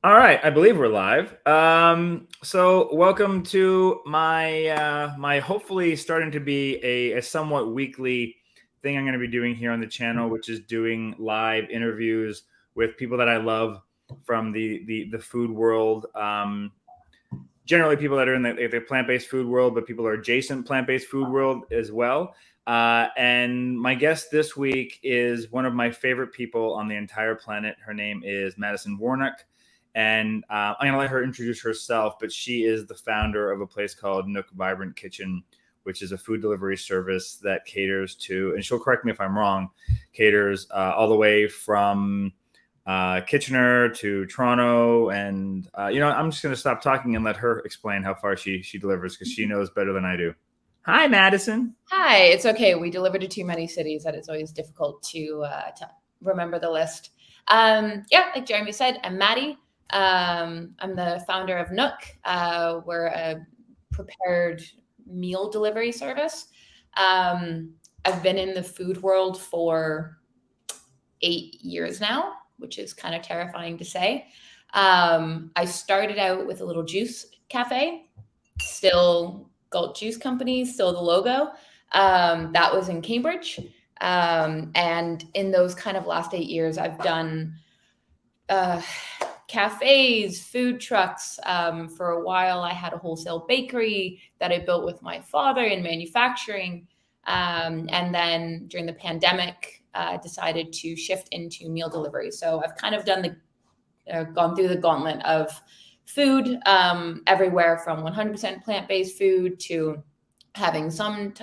All right, I believe we're live. So welcome to my hopefully starting to be a somewhat weekly thing I'm going to be doing here on the channel, which is doing live interviews with people that I love from the food world. Generally, people that are in the plant-based food world, but people are adjacent plant-based food world as well. And my guest this week is one of my favorite people on the entire planet. Her name is Madison Warnock. And I'm going to let her introduce herself, but she is the founder of a place called Nook Vibrant Kitchen, which is a food delivery service that caters to, and she'll correct me if I'm wrong, caters all the way from Kitchener to Toronto. And, I'm just going to stop talking and let her explain how far she delivers, because she knows better than I do. Hi, Madison. Hi, it's okay. We deliver to too many cities that it's always difficult to remember the list. Like Jeremy said, I'm Madi. I'm the founder of Nook. We're a prepared meal delivery service. I've been in the food world for 8 years now, which is kind of terrifying to say. I started out with a little juice cafe, still Galt Juice Company, still the logo. That was in Cambridge. And in those kind of last 8 years, I've done cafes, food trucks. For a while, I had a wholesale bakery that I built with my father in manufacturing. And then during the pandemic, decided to shift into meal delivery. So I've kind of done gone through the gauntlet of food, everywhere from 100% plant-based food to having some,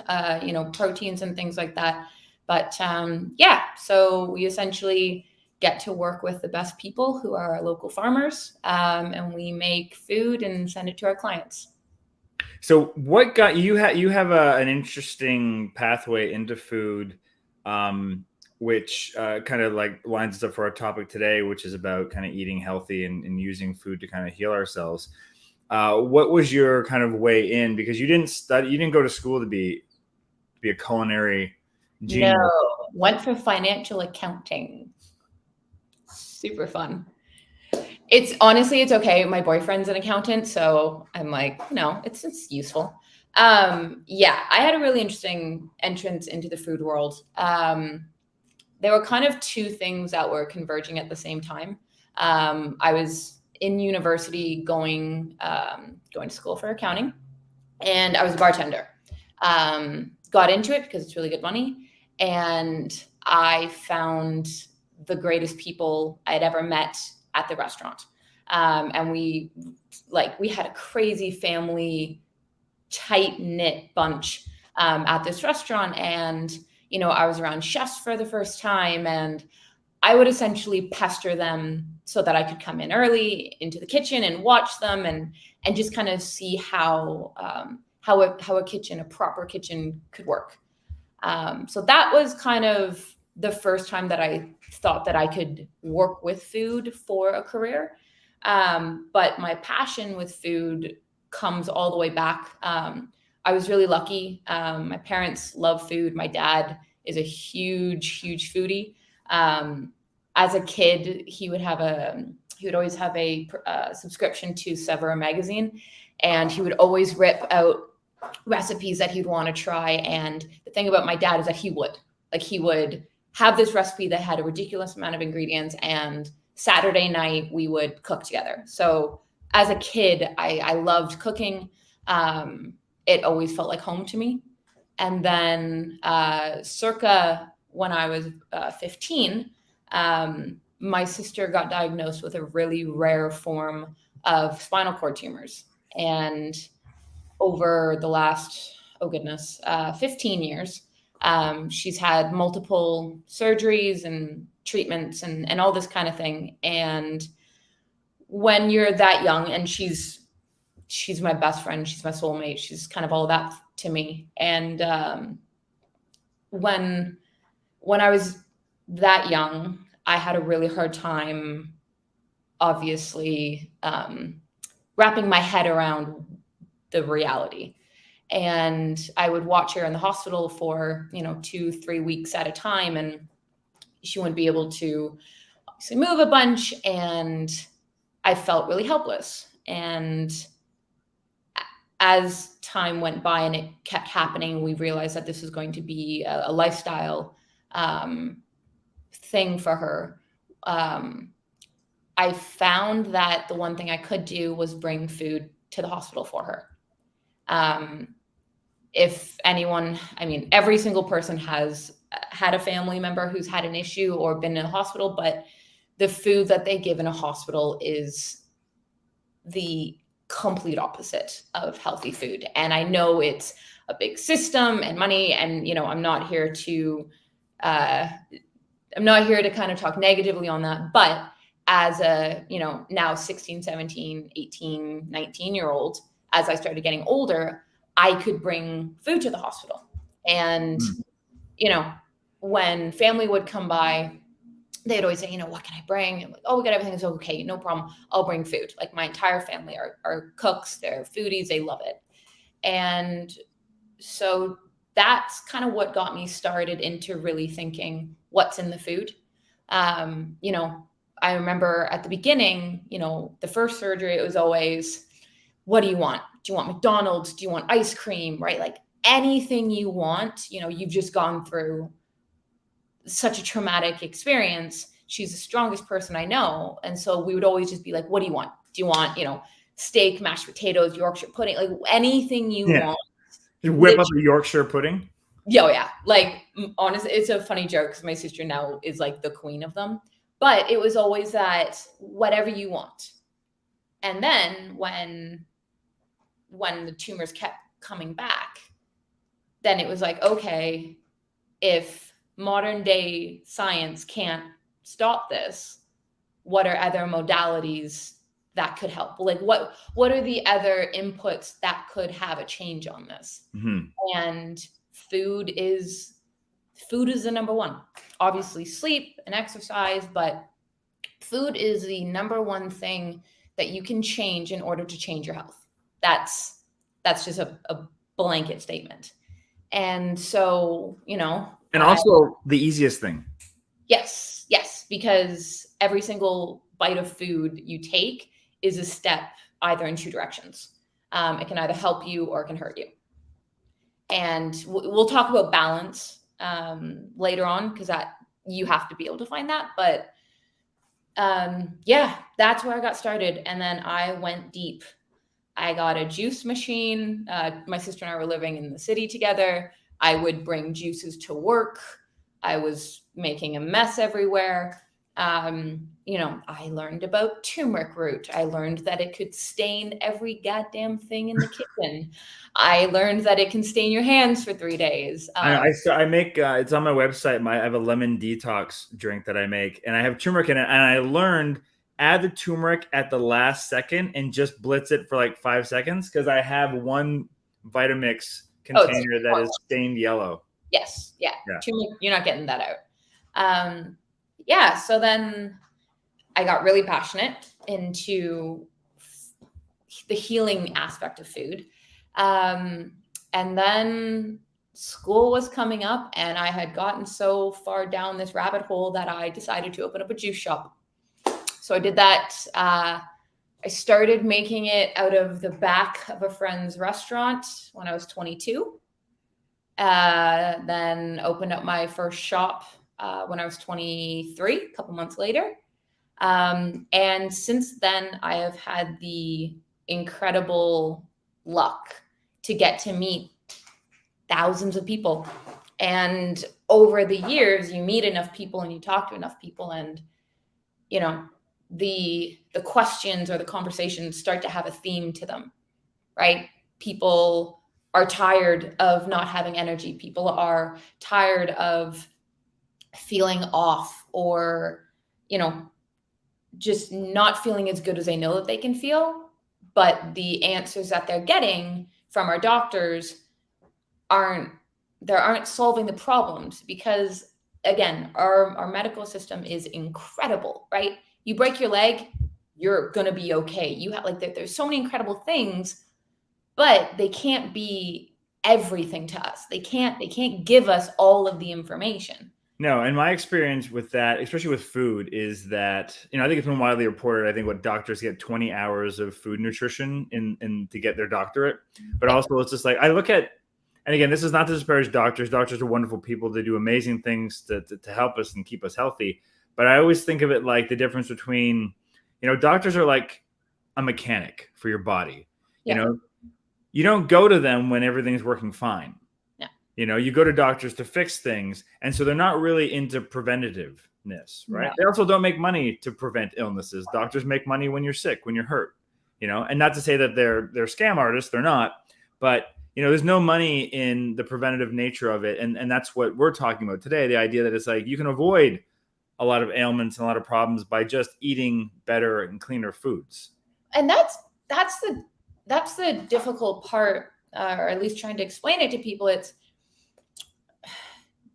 proteins and things like that. But so we essentially get to work with the best people who are our local farmers, and we make food and send it to our clients. So what got you have an interesting pathway into food, which kind of like lines us up for our topic today, which is about kind of eating healthy and using food to kind of heal ourselves. What was your kind of way in? Because you didn't go to school to be a culinary genius. No, went for financial accounting. Super fun. It's okay. My boyfriend's an accountant, so I'm like, no, it's useful. I had a really interesting entrance into the food world. There were kind of two things that were converging at the same time. I was in university going to school for accounting, and I was a bartender. Got into it because it's really good money, and I found the greatest people I'd ever met at the restaurant. And we had a crazy family, tight-knit bunch at this restaurant. And, I was around chefs for the first time, and I would essentially pester them so that I could come in early into the kitchen and watch them and just kind of see how a proper kitchen could work. So that was kind of the first time that I thought that I could work with food for a career. But my passion with food comes all the way back. I was really lucky. My parents love food. My dad is a huge, huge foodie. As a kid, he would always have a subscription to Severa magazine, and he would always rip out recipes that he'd want to try. And the thing about my dad is that he would have this recipe that had a ridiculous amount of ingredients, and Saturday night we would cook together. So as a kid, I loved cooking. It always felt like home to me. And then circa when I was 15, my sister got diagnosed with a really rare form of spinal cord tumors. And over the last, 15 years, she's had multiple surgeries and treatments and all this kind of thing. And when you're that young, and she's my best friend, she's my soulmate, she's kind of all that to me. And when I was that young, I had a really hard time, obviously, wrapping my head around the reality. And I would watch her in the hospital for 2-3 weeks at a time, and she wouldn't be able to obviously move a bunch. And I felt really helpless. And as time went by and it kept happening, we realized that this was going to be a lifestyle thing for her. I found that the one thing I could do was bring food to the hospital for her. If anyone, I mean, every single person has had a family member who's had an issue or been in a hospital, but the food that they give in a hospital is the complete opposite of healthy food. And I know it's a big system and money, and, you know, I'm not here to kind of talk negatively on that, but as a, you know, now 16, 17, 18, 19-year-old, as I started getting older, I could bring food to the hospital. And, you know, when family would come by, they'd always say, you know, what can I bring? I'm like, oh, we got everything. It's okay. No problem. I'll bring food. Like, my entire family are cooks. They're foodies. They love it. And so that's kind of what got me started into really thinking what's in the food. You know, I remember at the beginning, you know, the first surgery, it was always, what do you want? Do you want McDonald's? Do you want ice cream? Right? Like, anything you want, you know, you've just gone through such a traumatic experience. She's the strongest person I know. And so we would always just be like, what do you want? Do you want, you know, steak, mashed potatoes, Yorkshire pudding, like anything you want? You whip up a Yorkshire pudding? Yeah. Like, honestly, it's a funny joke because my sister now is like the queen of them. But it was always that whatever you want. And then when the tumors kept coming back, then it was like, okay, if modern day science can't stop this, what are other modalities that could help? Like, what are the other inputs that could have a change on this? Mm-hmm. And food is the number one. Obviously sleep and exercise, but food is the number one thing that you can change in order to change your health. That's just a blanket statement. And so, you know, and also the easiest thing. Yes, because every single bite of food you take is a step either in two directions. It can either help you or it can hurt you. And we'll talk about balance later on, because that you have to be able to find that. But yeah, that's where I got started. And then I went deep. I got a juice machine. My sister and I were living in the city together. I would bring juices to work. I was making a mess everywhere. You know, I learned about turmeric root. I learned that it could stain every goddamn thing in the kitchen. I learned that it can stain your hands for 3 days. I make, it's on my website. I have a lemon detox drink that I make, and I have turmeric in it. And I learned, add the turmeric at the last second and just blitz it for like 5 seconds, because I have one Vitamix container that is stained yellow. Yes. Yeah. Turmeric, you're not getting that out. Yeah. So then I got really passionate into the healing aspect of food. And then school was coming up, and I had gotten so far down this rabbit hole that I decided to open up a juice shop. So I did that. I started making it out of the back of a friend's restaurant when I was 22. Then opened up my first shop when I was 23, a couple months later. And since then, I have had the incredible luck to get to meet thousands of people. And over the years, you meet enough people and you talk to enough people, and, you know, the questions or the conversations start to have a theme to them, right? People are tired of not having energy. People are tired of feeling off, or, you know, just not feeling as good as they know that they can feel. But the answers that they're getting from our doctors aren't solving the problems, because, again, our medical system is incredible, right? You break your leg, you're going to be okay. You have, like, there's so many incredible things, but they can't be everything to us. They can't give us all of the information. No, and my experience with that, especially with food, is that, I think it's been widely reported. I think what doctors get 20 hours of food nutrition in to get their doctorate. But also, it's just like I look at, and again, this is not to disparage doctors. Doctors are wonderful people. They do amazing things to help us and keep us healthy. But I always think of it like the difference between, doctors are like a mechanic for your body. Yeah. You don't go to them when everything's working fine. You go to doctors to fix things. And so they're not really into preventativeness, right? No. They also don't make money to prevent illnesses. Doctors make money when you're sick, when you're hurt, and not to say that they're scam artists, they're not, but there's no money in the preventative nature of it. And that's what we're talking about today. The idea that it's like you can avoid a lot of ailments and a lot of problems by just eating better and cleaner foods. And that's the difficult part, or at least trying to explain it to people. It's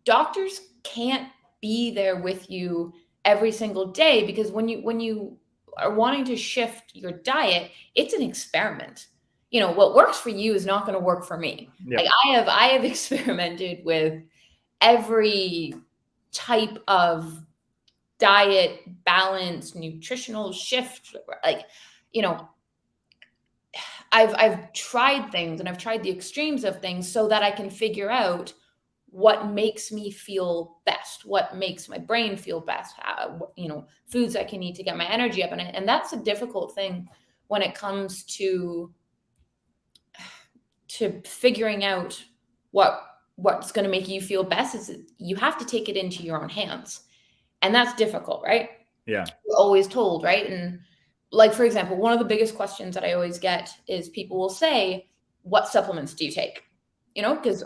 doctors can't be there with you every single day, because when you are wanting to shift your diet, it's an experiment. What works for you is not going to work for me. Yeah. Like I have experimented with every type of diet, balance, nutritional shift. Like, I've tried things, and I've tried the extremes of things so that I can figure out what makes me feel best, what makes my brain feel best, foods I can eat to get my energy up. And that's a difficult thing when it comes to figuring out what's going to make you feel best. Is you have to take it into your own hands. And that's difficult, right? Yeah. We're always told, right? And like, for example, one of the biggest questions that I always get is people will say, what supplements do you take? Because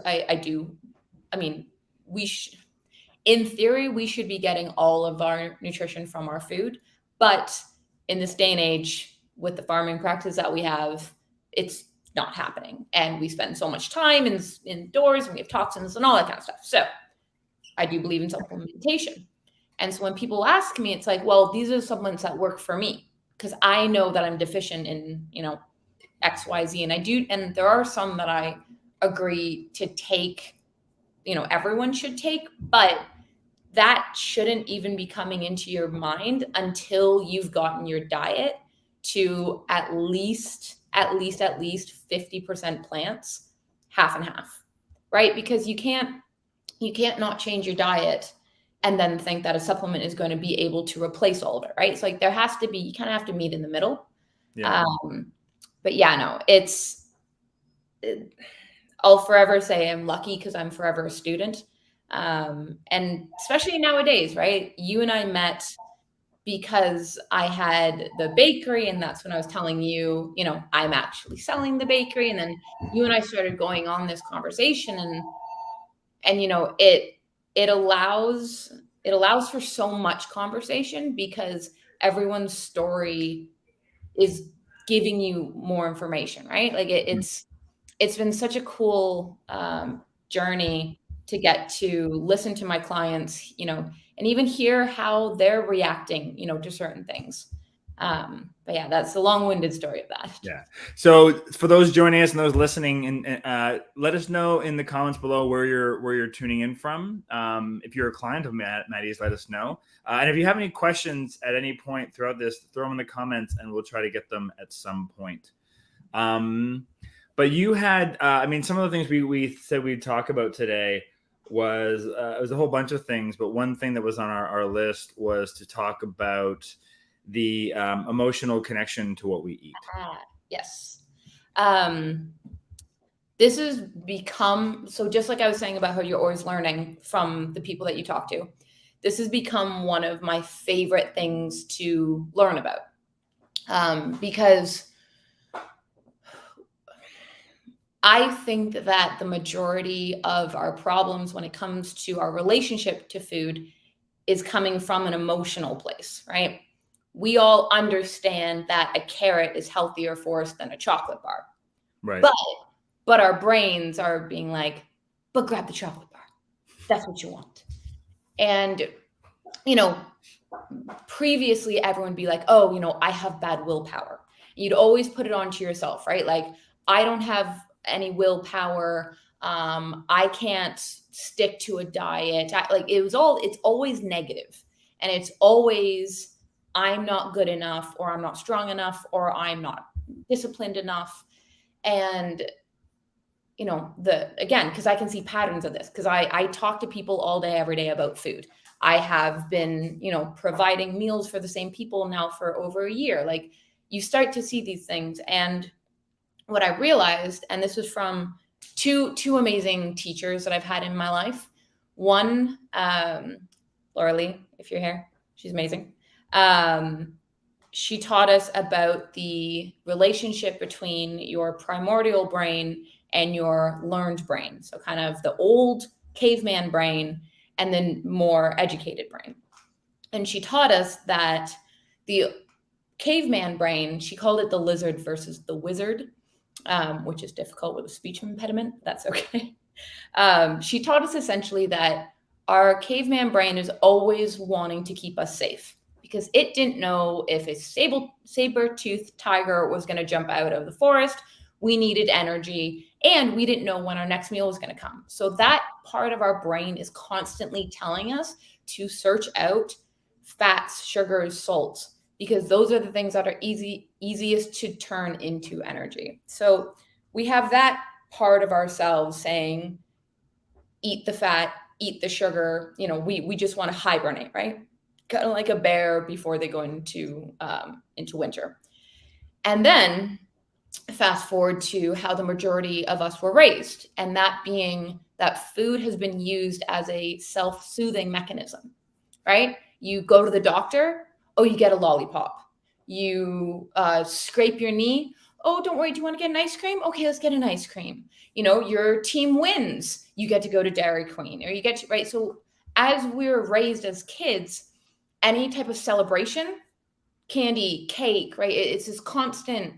in theory, we should be getting all of our nutrition from our food. But in this day and age, with the farming practice that we have, it's not happening. And we spend so much time indoors, and we have toxins and all that kind of stuff. So I do believe in supplementation. And so when people ask me, it's like, well, these are supplements that work for me, because I know that I'm deficient in, X, Y, Z. And I do. And there are some that I agree to take, everyone should take, but that shouldn't even be coming into your mind until you've gotten your diet to at least 50% plants, half and half, right? Because you can't not change your diet and then think that a supplement is going to be able to replace all of it, right? It's like you kind of have to meet in the middle. Yeah. But yeah, no, I'll forever say I'm lucky because I'm forever a student. And especially nowadays, right? You and I met because I had the bakery, and that's when I was telling you, I'm actually selling the bakery. And then you and I started going on this conversation, and it allows for so much conversation because everyone's story is giving you more information, right? Like it's been such a cool journey to get to listen to my clients, and even hear how they're reacting, to certain things. But yeah, that's the long-winded story of that. Yeah. So for those joining us and those listening, and let us know in the comments below where you're tuning in from. If you're a client of Madi's, let us know. And if you have any questions at any point throughout this, throw them in the comments, and we'll try to get them at some point. But you had, some of the things we said we'd talk about today was it was a whole bunch of things, but one thing that was on our list was to talk about the emotional connection to what we eat. Yes. This has become, so just like I was saying about how you're always learning from the people that you talk to, this has become one of my favorite things to learn about. Because I think that the majority of our problems when it comes to our relationship to food is coming from an emotional place, right? We all understand that a carrot is healthier for us than a chocolate bar. Right. But our brains are being like, but grab the chocolate bar. That's what you want. And, previously everyone would be like, oh, I have bad willpower. You'd always put it onto yourself, right? Like, I don't have any willpower. I can't stick to a diet. It's always negative, and it's always, I'm not good enough, or I'm not strong enough, or I'm not disciplined enough. And, because I can see patterns of this, because I talk to people all day, every day about food. I have been, providing meals for the same people now for over a year. Like, you start to see these things. And what I realized, and this was from two amazing teachers that I've had in my life. One, Laura Lee, if you're here, she's amazing. She taught us about the relationship between your primordial brain and your learned brain. So kind of the old caveman brain and then more educated brain. And she taught us that the caveman brain, she called it the lizard versus the wizard, which is difficult with a speech impediment. That's okay. She taught us essentially that our caveman brain is always wanting to keep us safe, because it didn't know if a saber-toothed tiger was going to jump out of the forest. We needed energy, and we didn't know when our next meal was going to come. So that part of our brain is constantly telling us to search out fats, sugars, salts, because those are the things that are easiest to turn into energy. So we have that part of ourselves saying, eat the fat, eat the sugar. We just want to hibernate, right? Kind of like a bear before they go into winter. And then fast forward to how the majority of us were raised, and that being that food has been used as a self-soothing mechanism, right? You go to the doctor, oh, you get a lollipop. You scrape your knee, oh, don't worry, do you want to get an ice cream? Okay, let's get an ice cream. Your team wins, you get to go to Dairy Queen, or you get to, right? So as we were raised as kids, any type of celebration, candy, cake, right? It's this constant,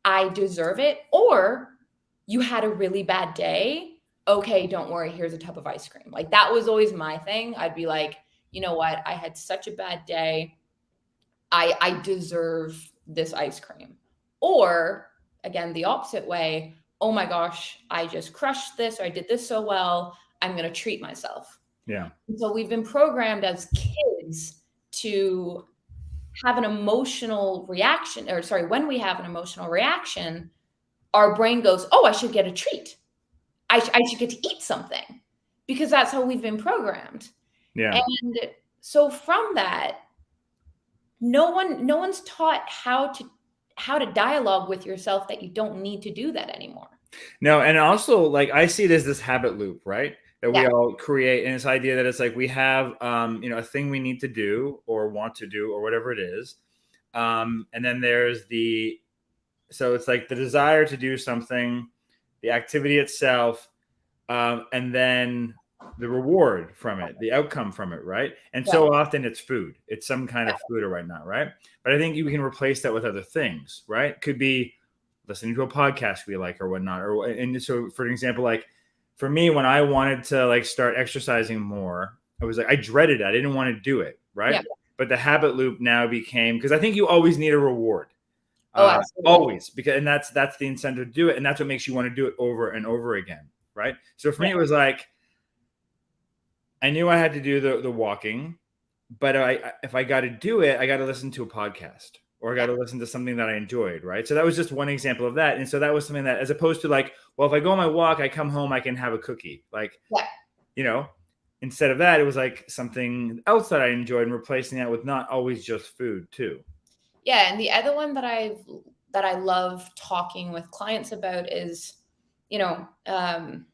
I deserve it. Or you had a really bad day. Okay, don't worry, here's a tub of ice cream. Like, that was always my thing. I'd be like, you know what? I had such a bad day. I deserve this ice cream. Or again, the opposite way. Oh my gosh, I just crushed this, or I did this so well, I'm going to treat myself. Yeah. So we've been programmed as kids to have an emotional reaction, when we have an emotional reaction, our brain goes, oh, I should get a treat. I should get to eat something, because that's how we've been programmed. Yeah. And so from that, no one's taught how to dialogue with yourself, that you don't need to do that anymore. No, and also, like, I see it as this habit loop, right? That we all create, and this idea that it's like we have a thing we need to do or want to do or whatever it is, and then there's so it's like the desire to do something, the activity itself, and then the reward from it, the outcome from it, right? And so often it's food, it's some kind of food or whatnot, right? But I think you can replace that with other things, right? Could be listening to a podcast we like or whatnot, and so for example, like, for me, when I wanted to like start exercising more, I was like, I dreaded it. I didn't want to do it. Right. Yeah. But the habit loop now became, because I think you always need a reward. Always, because, and that's the incentive to do it. And that's what makes you want to do it over and over again. Right. So for me, it was like, I knew I had to do the walking, but if I got to do it, I got to listen to a podcast, or I got to listen to something that I enjoyed, right? So that was just one example of that. And so that was something that, as opposed to like, well, if I go on my walk, I come home, I can have a cookie. Like, instead of that, it was like something else that I enjoyed, and replacing that with not always just food too. Yeah. And the other one that I love talking with clients about is, the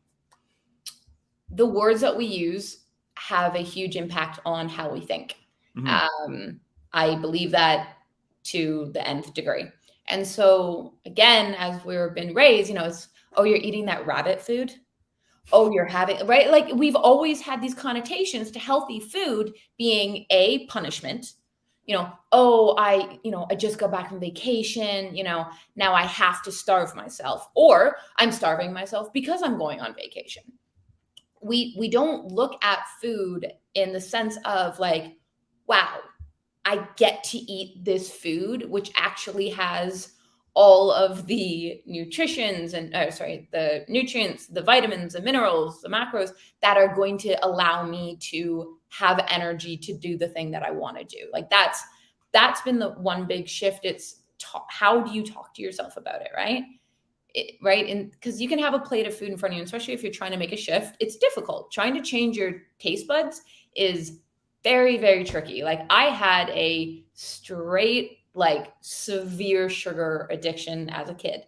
words that we use have a huge impact on how we think. Mm-hmm. I believe that to the nth degree. And so again, as we've been raised, it's, oh, you're eating that rabbit food. Oh, you're having, right? Like, we've always had these connotations to healthy food being a punishment. Oh, I just got back from vacation, now I have to starve myself, or I'm starving myself because I'm going on vacation. We don't look at food in the sense of like, wow, I get to eat this food, which actually has all of the nutrients, the nutrients, the vitamins, the minerals, the macros that are going to allow me to have energy to do the thing that I want to do. Like that's been the one big shift. It's how do you talk to yourself about it, right? Right. And because you can have a plate of food in front of you, especially if you're trying to make a shift, it's difficult. Trying to change your taste buds is very, very tricky. Like I had a straight, like severe sugar addiction as a kid.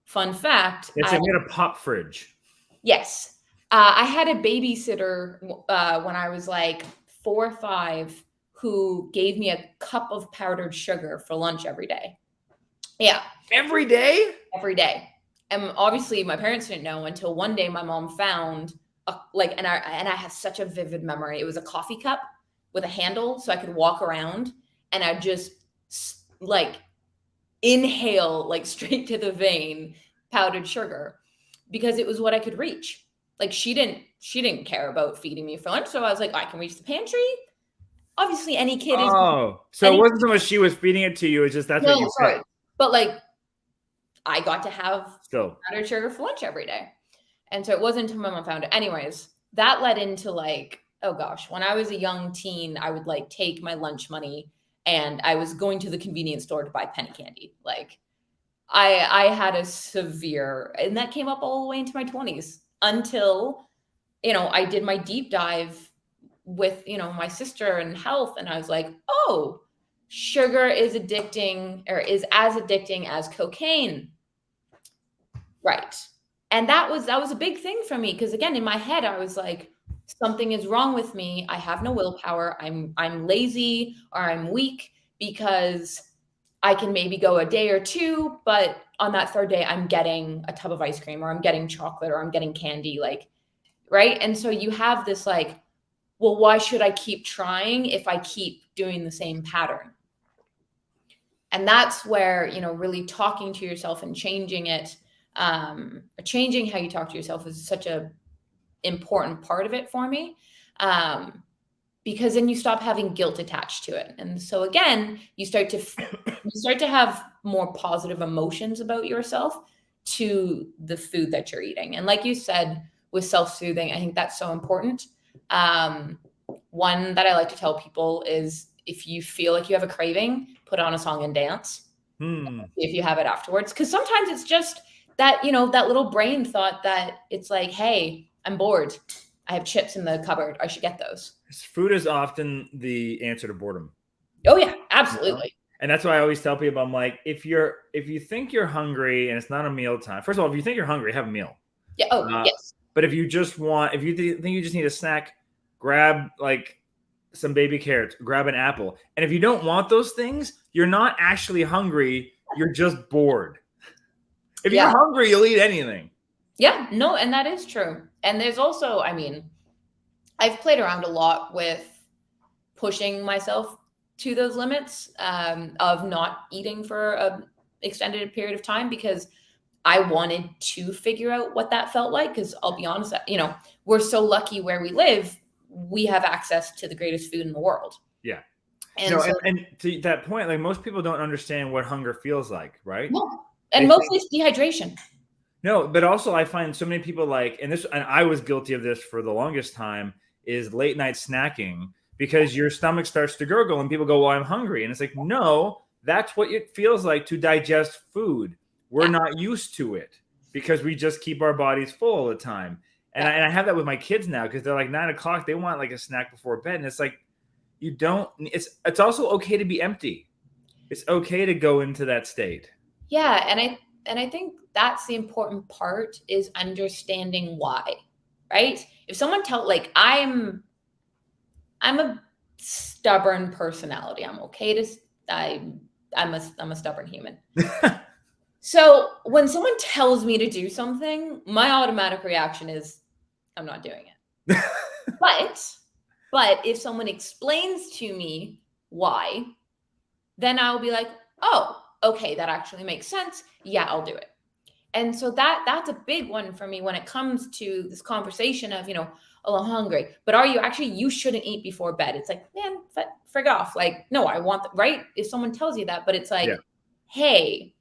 Fun fact. It's like we had a pop fridge. Yes. I had a babysitter when I was like 4 or 5 who gave me a cup of powdered sugar for lunch every day. Yeah. Every day? Every day. And obviously my parents didn't know until one day my mom found and I have such a vivid memory. It was a coffee cup with a handle so I could walk around and I'd just like inhale like straight to the vein powdered sugar because it was what I could reach. Like she didn't care about feeding me for lunch. So I was like, I can reach the pantry. Obviously any kid is. Oh, so it wasn't so much she was feeding it to you. It's just that's what you said. But like I got to have powdered sugar for lunch every day. And so it wasn't until my mom found it. Anyways, that led into like, oh gosh, when I was a young teen, I would like take my lunch money and I was going to the convenience store to buy penny candy. Like I had a severe, and that came up all the way into my 20s until, I did my deep dive with, my sister and health. And I was like, oh, sugar is addicting or is as addicting as cocaine. Right. And that was a big thing for me. Cause again, in my head, I was like, something is wrong with me. I have no willpower. I'm lazy or I'm weak because I can maybe go a day or two, but on that third day, I'm getting a tub of ice cream or I'm getting chocolate or I'm getting candy, like, right. And so you have this like, well, why should I keep trying if I keep doing the same pattern? And that's where, really talking to yourself and changing it, changing how you talk to yourself is such a important part of it for me. Because then you stop having guilt attached to it. And so again, you start to have more positive emotions about yourself to the food that you're eating. And like you said, with self-soothing, I think that's so important. One that I like to tell people is if you feel like you have a craving, put on a song and dance. If you have it afterwards. Because sometimes it's just that, that little brain thought that it's like, hey, I'm bored. I have chips in the cupboard. I should get those. Food is often the answer to boredom. Oh yeah, absolutely. And that's why I always tell people, I'm like, if you think you're hungry and it's not a meal time, first of all, if you think you're hungry, have a meal. Yeah. Oh, yes. But if you think you just need a snack, grab like some baby carrots, grab an apple. And if you don't want those things, you're not actually hungry. You're just bored. If you're hungry, you'll eat anything. Yeah, no, and that is true. And there's also, I've played around a lot with pushing myself to those limits of not eating for an extended period of time because I wanted to figure out what that felt like. Because I'll be honest, we're so lucky where we live. We have access to the greatest food in the world. Yeah. And to that point, like most people don't understand what hunger feels like, right? No. And mostly it's dehydration. No, but also I find so many people like, and I was guilty of this for the longest time, is late night snacking because your stomach starts to gurgle and people go, well, I'm hungry. And it's like, no, that's what it feels like to digest food. We're not used to it because we just keep our bodies full all the time. And I have that with my kids now because they're like 9 o'clock. They want like a snack before bed. And it's like, it's also okay to be empty. It's okay to go into that state. Yeah. And I think that's the important part is understanding why, right? If someone I'm a stubborn personality. I'm okay I'm a stubborn human. So when someone tells me to do something, my automatic reaction is I'm not doing it. But if someone explains to me why, then I'll be like, oh, okay, that actually makes sense. Yeah, I'll do it. And so that's a big one for me when it comes to this conversation of, oh, I'm hungry, but you shouldn't eat before bed. It's like, man, frig off. Like, no, I want right. If someone tells you that, but it's like, hey,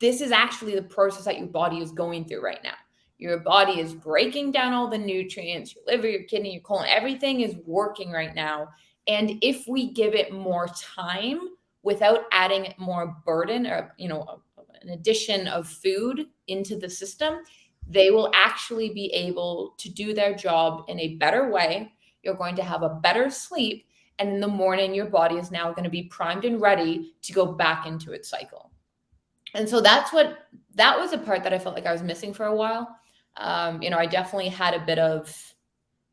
this is actually the process that your body is going through right now. Your body is breaking down all the nutrients, your liver, your kidney, your colon, everything is working right now. And if we give it more time without adding more burden or, an addition of food into the system, they will actually be able to do their job in a better way. You're going to have a better sleep. And in the morning, your body is now going to be primed and ready to go back into its cycle. And so that was a part that I felt like I was missing for a while. I definitely had a bit of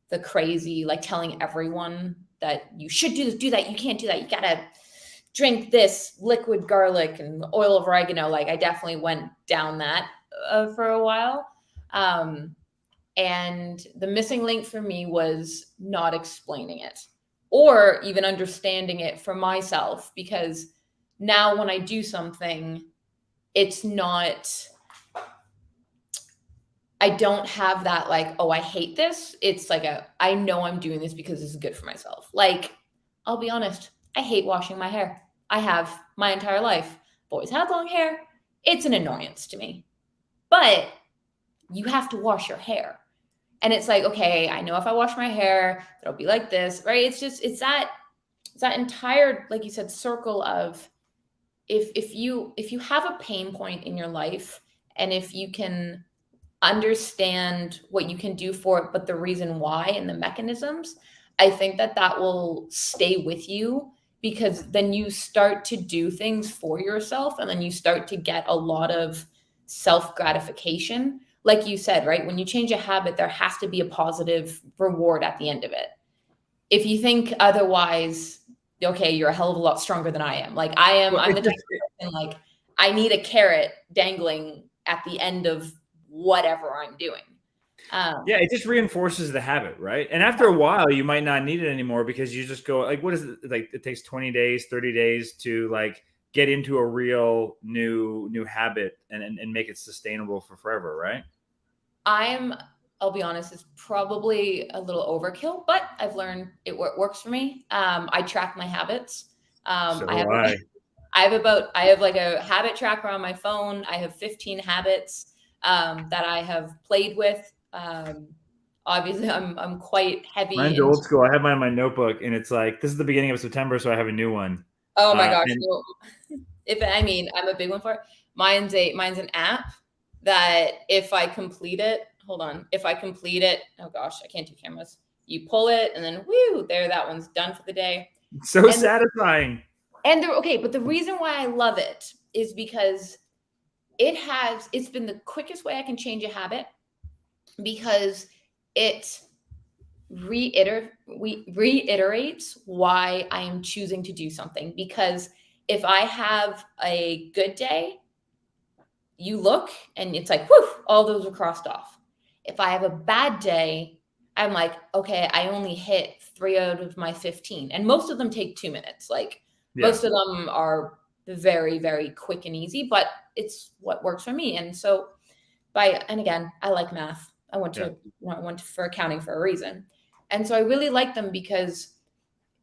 the crazy, like telling everyone that you should do this, do that. You can't do that. You got to drink this liquid garlic and oil of oregano. Like I definitely went down that for a while. And the missing link for me was not explaining it or even understanding it for myself, because now when I do something, it's not, I don't have that like, oh, I hate this. It's like I know I'm doing this because this is good for myself. Like, I'll be honest, I hate washing my hair. I have my entire life. I've always had long hair. It's an annoyance to me. But you have to wash your hair. And it's like, okay, I know if I wash my hair, it'll be like this, right? It's that entire, like you said, circle of if you have a pain point in your life, and if you can understand what you can do for it, but the reason why and the mechanisms, I think that will stay with you, because then you start to do things for yourself, and then you start to get a lot of self-gratification. Like you said, right? When you change a habit, there has to be a positive reward at the end of it. If you think otherwise, okay, you're a hell of a lot stronger than I am. Like I'm the type of person, like I need a carrot dangling at the end of whatever I'm doing. Yeah, it just reinforces the habit, right? And after a while, you might not need it anymore, because you just go like, what is it? Like it takes 20 days, 30 days to like get into a real new habit and make it sustainable for forever, right? I'll be honest, it's probably a little overkill, but I've learned it works for me. I track my habits. So I have like a habit tracker on my phone. I have 15 habits that I have played with. Obviously I'm quite heavy. Mine's old school. I have mine in my notebook, and it's like, this is the beginning of September, so I have a new one. Oh my gosh. I'm a big one for it. Mine's an app that if I complete it, oh gosh, I can't do cameras. You pull it and then whoo, there, that one's done for the day. So satisfying. But the reason why I love it is because it's been the quickest way I can change a habit, because it reiterates why I am choosing to do something. Because if I have a good day, you look and it's like, whew, all those are crossed off. If I have a bad day, I'm like, okay, I only hit 3 out of my 15. And most of them take 2 minutes. Like most of them are very, very quick and easy, but it's what works for me. And so and again, I like math. I went for accounting for a reason. And so I really like them, because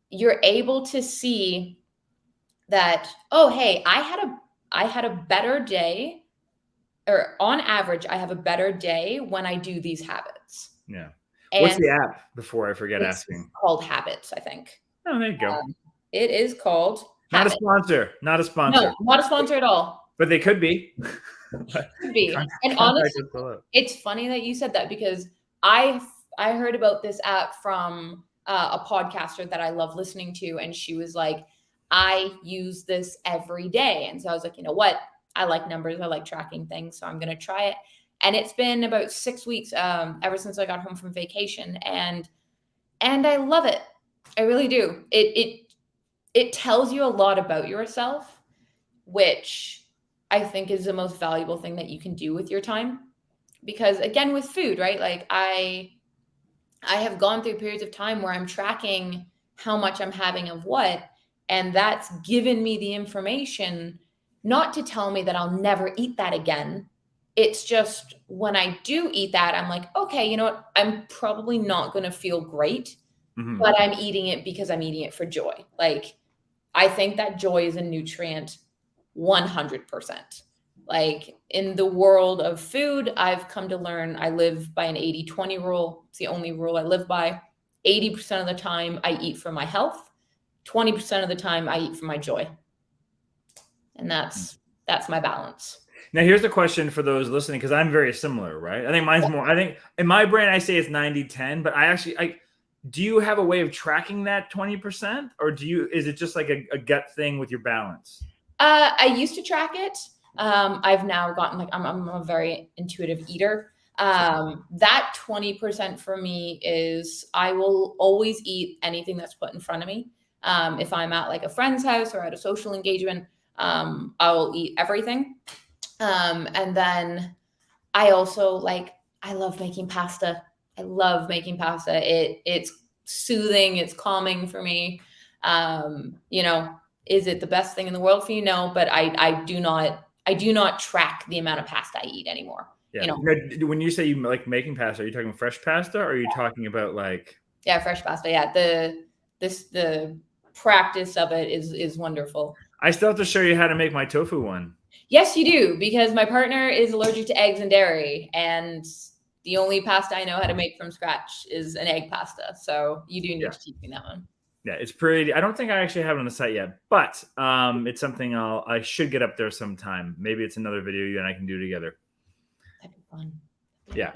you're able to see that, oh, hey, I had a better day, or on average, I have a better day when I do these habits. Yeah. What's the app, before I forget asking? It's called Habits, I think. Oh, there you go. It is called Not Habits. a sponsor. Not a sponsor. No, not a sponsor at all. But they could be. Could be. And honestly, it's funny that you said that, because I heard about this app from a podcaster that I love listening to, and she was like, I use this every day. And so I was like, you know what? I like numbers. I like tracking things. So I'm going to try it. And it's been about 6 weeks ever since I got home from vacation. And I love it. I really do. It tells you a lot about yourself, which I think is the most valuable thing that you can do with your time. Because again, with food, right? Like I have gone through periods of time where I'm tracking how much I'm having of what, and that's given me the information, not to tell me that I'll never eat that again. It's just when I do eat that, I'm like, okay, you know what? I'm probably not going to feel great, but I'm eating it because I'm eating it for joy. Like, I think that joy is a nutrient 100%. Like in the world of food, I've come to learn I live by an 80-20 rule. It's the only rule I live by. 80% of the time I eat for my health. 20% of the time I eat for my joy. And that's my balance. Now, here's the question for those listening, because I'm very similar, right? I think mine's more, I think in my brain, I say it's 90-10, but do you have a way of tracking that 20%? Or is it just like a gut thing with your balance? I used to track it. I've now gotten I'm a very intuitive eater. That 20% for me is I will always eat anything that's put in front of me. If I'm at like a friend's house or at a social engagement, I will eat everything. And then I also I love making pasta. I love making pasta. It's soothing. It's calming for me. Is it the best thing in the world for you? No, but I do not track the amount of pasta I eat anymore. Yeah. Now, when you say you like making pasta, are you talking fresh pasta, or are you talking about fresh pasta? Yeah. The practice of it is wonderful. I still have to show you how to make my tofu one. Yes, you do, because my partner is allergic to eggs and dairy, and the only pasta I know how to make from scratch is an egg pasta. So you do need to teach me that one. Yeah, it's pretty. I don't think I actually have it on the site yet, but it's something I should get up there sometime. Maybe it's another video you and I can do together. That'd be fun. Yeah.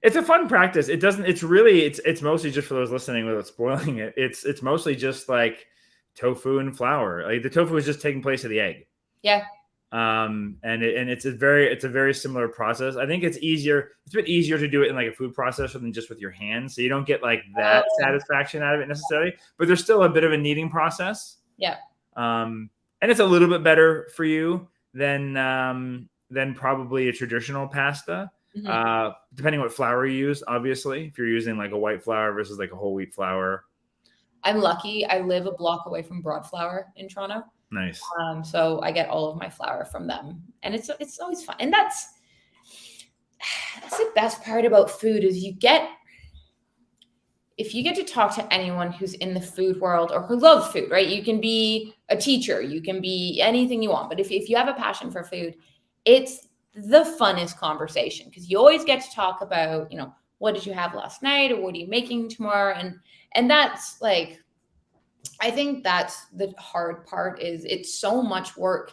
It's a fun practice. It's mostly just for those listening without spoiling it. It's mostly just like tofu and flour. Like the tofu is just taking place of the egg. Yeah. And it's a very similar process. I think it's a bit easier to do it in like a food processor than just with your hands. So you don't get like that satisfaction out of it necessarily, but there's still a bit of a kneading process. Yeah. And it's a little bit better for you than probably a traditional pasta. Mm-hmm. Depending what flour you use, obviously, if you're using like a white flour versus like a whole wheat flour. I'm lucky. I live a block away from Broad Flour in Toronto. Nice. So I get all of my flour from them, and it's always fun. And that's the best part about food is if you get to talk to anyone who's in the food world or who loves food, right? You can be a teacher, you can be anything you want, but if you have a passion for food, it's the funnest conversation, because you always get to talk about, what did you have last night, or what are you making tomorrow? And that's like, I think that's the hard part, is it's so much work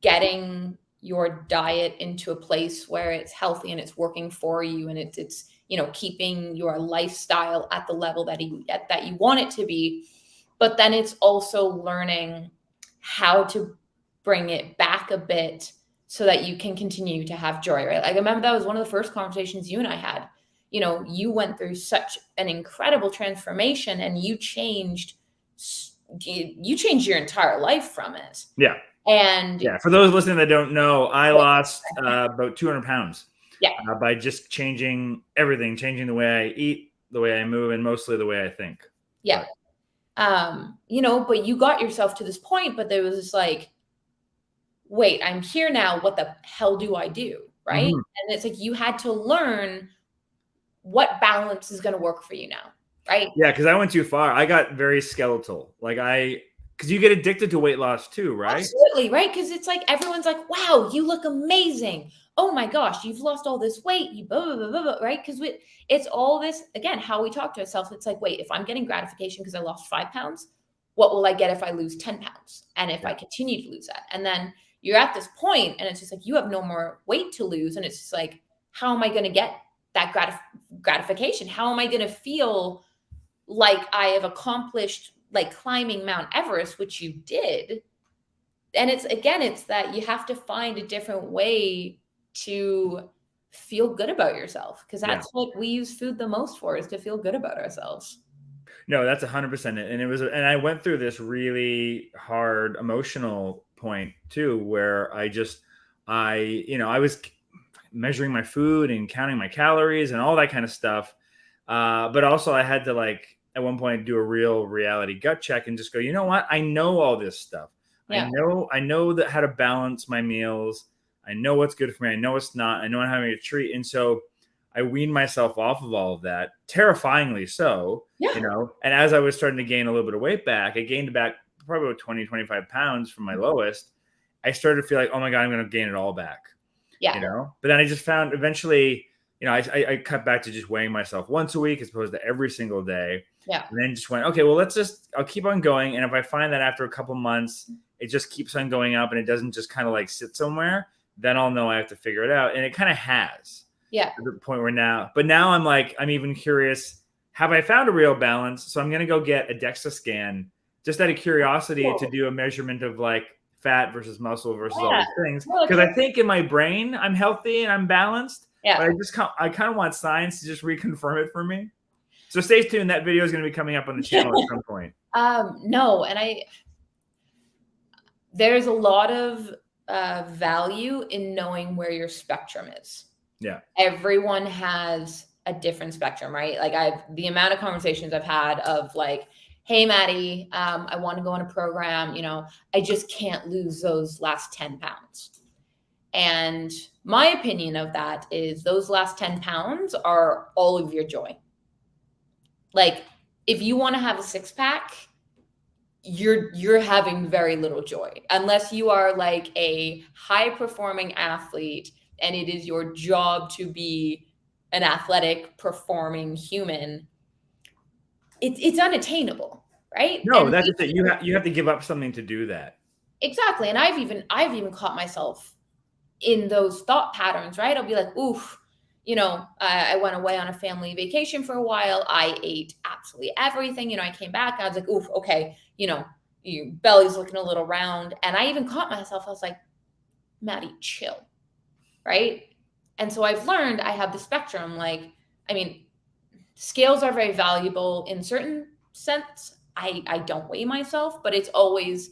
getting your diet into a place where it's healthy and it's working for you, and it's keeping your lifestyle at the level that you want it to be. But then it's also learning how to bring it back a bit so that you can continue to have joy, right? Like I remember that was one of the first conversations you and I had. You went through such an incredible transformation, and you changed your entire life from it. Yeah. And for those listening that don't know, I lost about 200 pounds. Yeah. By just changing everything, changing the way I eat, the way I move, and mostly the way I think. Yeah. But you got yourself to this point, but there was this like, wait, I'm here now. What the hell do I do? Right. Mm-hmm. And it's like, you had to learn what balance is going to work for you now. Right. Yeah. Cause I went too far. I got very skeletal. Cause you get addicted to weight loss too, right? Absolutely. Right. Cause it's like, everyone's like, wow, you look amazing. Oh my gosh, you've lost all this weight. You blah, blah, blah, blah, blah, right. Cause it's all this, again, how we talk to ourselves. It's like, wait, if I'm getting gratification because I lost 5 pounds, what will I get if I lose 10 pounds? And if I continue to lose that? And then you're at this point and it's just like, you have no more weight to lose. And it's just like, how am I going to get that gratification? How am I going to feel like I have accomplished like climbing Mount Everest, which you did? And it's that you have to find a different way to feel good about yourself, because that's what we use food the most for, is to feel good about ourselves. No, that's 100% it. And I went through this really hard emotional point too, where I was measuring my food and counting my calories and all that kind of stuff. But also I had to at one point do a real reality gut check and just go, you know what? I know all this stuff. Yeah. I know that how to balance my meals. I know what's good for me. I know it's not. I know I'm having a treat. And so I weaned myself off of all of that, terrifyingly so, and as I was starting to gain a little bit of weight back, I gained back probably about 20, 25 pounds from my lowest. I started to feel like, oh my God, I'm going to gain it all back. Yeah. You know, but then I just found eventually, you know, I cut back to just weighing myself once a week as opposed to every single day. Yeah. And then just went, okay, well, I'll keep on going. And if I find that after a couple months, it just keeps on going up and it doesn't just kind of like sit somewhere, then I'll know I have to figure it out. And it kind of has. Yeah. To the point where now I'm like, I'm even curious, have I found a real balance? So I'm going to go get a DEXA scan just out of curiosity to do a measurement of like fat versus muscle versus all these things. Because I think in my brain, I'm healthy and I'm balanced. Yeah. But I kind of want science to just reconfirm it for me. So stay tuned. That video is going to be coming up on the channel at some point. No. And there's a lot of value in knowing where your spectrum is. Yeah. Everyone has a different spectrum, right? Like the amount of conversations I've had of like, hey, Madi, I want to go on a program, you know, I just can't lose those last 10 pounds. And my opinion of that is those last 10 pounds are all of your joy. Like if you want to have a six pack, you're having very little joy unless you are like a high performing athlete and it is your job to be an athletic performing human. It's unattainable, right? No, that's just it. You have to give up something to do that. Exactly. And I've even caught myself in those thought patterns, right? I'll be like, oof, you know, I went away on a family vacation for a while. I ate absolutely everything. You know, I came back, I was like, oof, okay, you know, your belly's looking a little round. And I even caught myself, I was like, Madi, chill, right? And so I've learned I have the spectrum. Like, I mean, scales are very valuable in certain sense. I don't weigh myself, but it's always,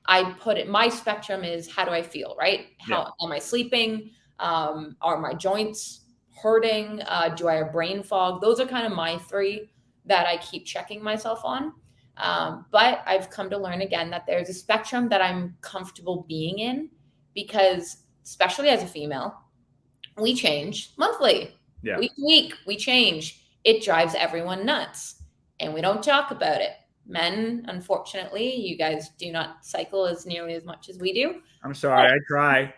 I put it, my spectrum is how do I feel, right? How am I sleeping? Are my joints hurting? Do I have brain fog? Those are kind of my three that I keep checking myself on. But I've come to learn again that there's a spectrum that I'm comfortable being in because especially as a female, we change monthly, week to week, we change. It drives everyone nuts and we don't talk about it. Men, unfortunately, you guys do not cycle as nearly as much as we do. I'm sorry, I try.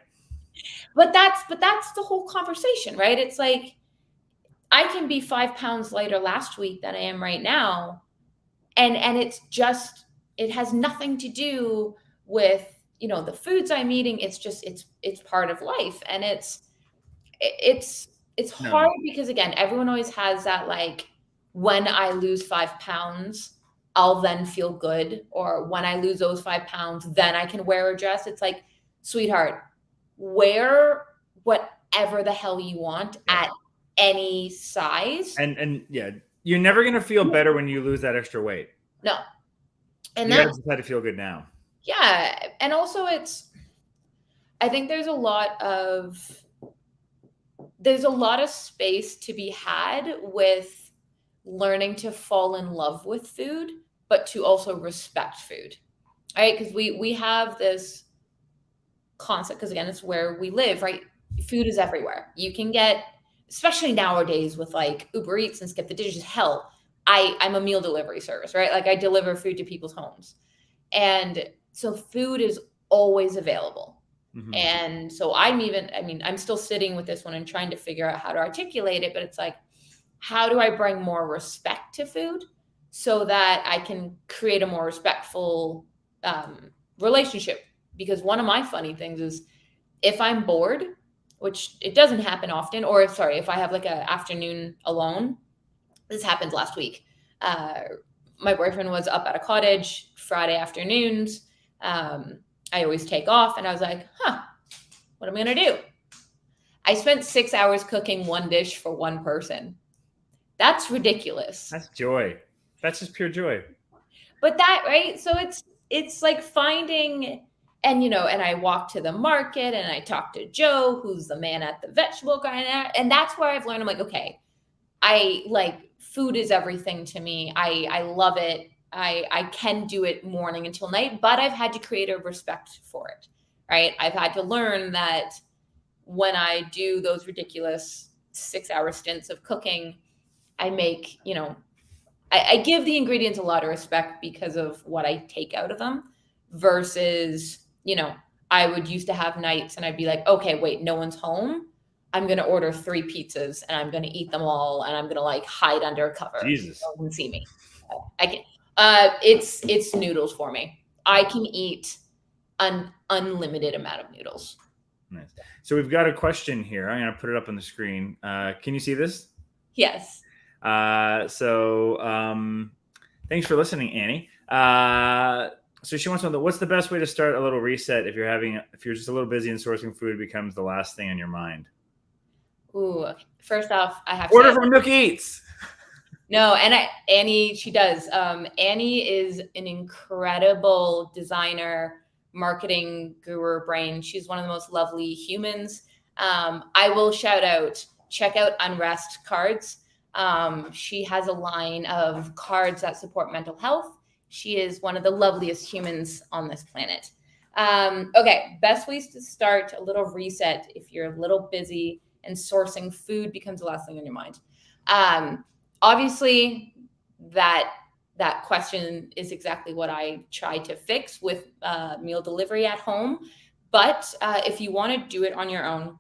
But that's the whole conversation, right? It's like I can be 5 pounds lighter last week than I am right now. And it's just, it has nothing to do with, you know, the foods I'm eating. It's just, it's part of life. And it's hard because again, everyone always has that, like, when I lose 5 pounds, I'll then feel good. Or when I lose those 5 pounds, then I can wear a dress. It's like, sweetheart, wear whatever the hell you want at any size. And yeah, you're never going to feel better when you lose that extra weight. No. And you gotta decide to feel good now. Yeah. And also I think there's a lot of space to be had with learning to fall in love with food, but to also respect food. All right. Because we have this concept, because again, it's where we live, right? Food is everywhere. You can get, especially nowadays with like Uber Eats and Skip the Dishes, hell, I'm a meal delivery service, right? Like I deliver food to people's homes. And so food is always available. Mm-hmm. And so I'm still sitting with this one and trying to figure out how to articulate it, but it's like, how do I bring more respect to food so that I can create a more respectful relationship? Because one of my funny things is if I'm bored, which it doesn't happen often, or if I have like an afternoon alone, this happened last week. My boyfriend was up at a cottage Friday afternoons. I always take off and I was like, what am I going to do? I spent 6 hours cooking one dish for one person. That's ridiculous. That's joy. That's just pure joy. But that, right? So it's like finding, and, you know, and I walked to the market and I talked to Joe, who's the man at the vegetable garden. And that's where I've learned, I'm like, okay, I like food is everything to me. I love it. I can do it morning until night, but I've had to create a respect for it, right? I've had to learn that when I do those ridiculous 6-hour stints of cooking, I make, you know, I give the ingredients a lot of respect because of what I take out of them versus, you know, I would used to have nights and I'd be like, okay, wait, no one's home. I'm going to order 3 pizzas and I'm going to eat them all. And I'm going to like hide under a cover. Jesus. No one can see me. I can, it's noodles for me. I can eat an unlimited amount of noodles. Nice. So we've got a question here. I'm going to put it up on the screen. Can you see this? Yes. Thanks for listening, Annie. So she wants to know, what's the best way to start a little reset if you're just a little busy and sourcing food becomes the last thing on your mind? Ooh, okay. First off, I have order from Nook Eats. No, and Annie, she does. Annie is an incredible designer, marketing guru brain. She's one of the most lovely humans. I will check out Unrest cards. She has a line of cards that support mental health. She is one of the loveliest humans on this planet. Okay, best ways to start a little reset if you're a little busy and sourcing food becomes the last thing on your mind. Obviously, that question is exactly what I try to fix with meal delivery at home. But if you want to do it on your own,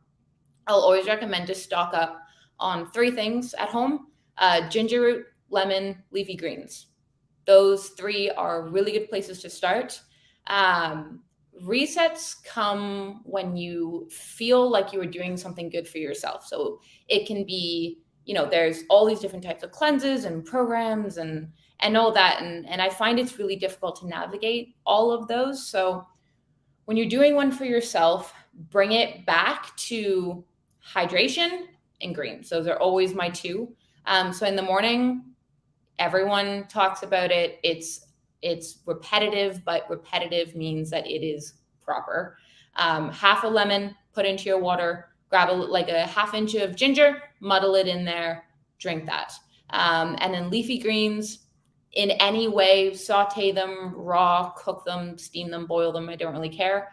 I'll always recommend to stock up on 3 things at home: ginger root, lemon, leafy greens. Those 3 are really good places to start. Resets come when you feel like you are doing something good for yourself. So it can be, there's all these different types of cleanses and programs and all that. And I find it's really difficult to navigate all of those. So when you're doing one for yourself, bring it back to hydration and greens. Those are always my 2. So in the morning, everyone talks about it. It's repetitive, but repetitive means that it is proper. Half a lemon, put into your water, grab a half inch of ginger, muddle it in there, drink that. And then leafy greens, in any way, saute them, raw, cook them, steam them, boil them. I don't really care.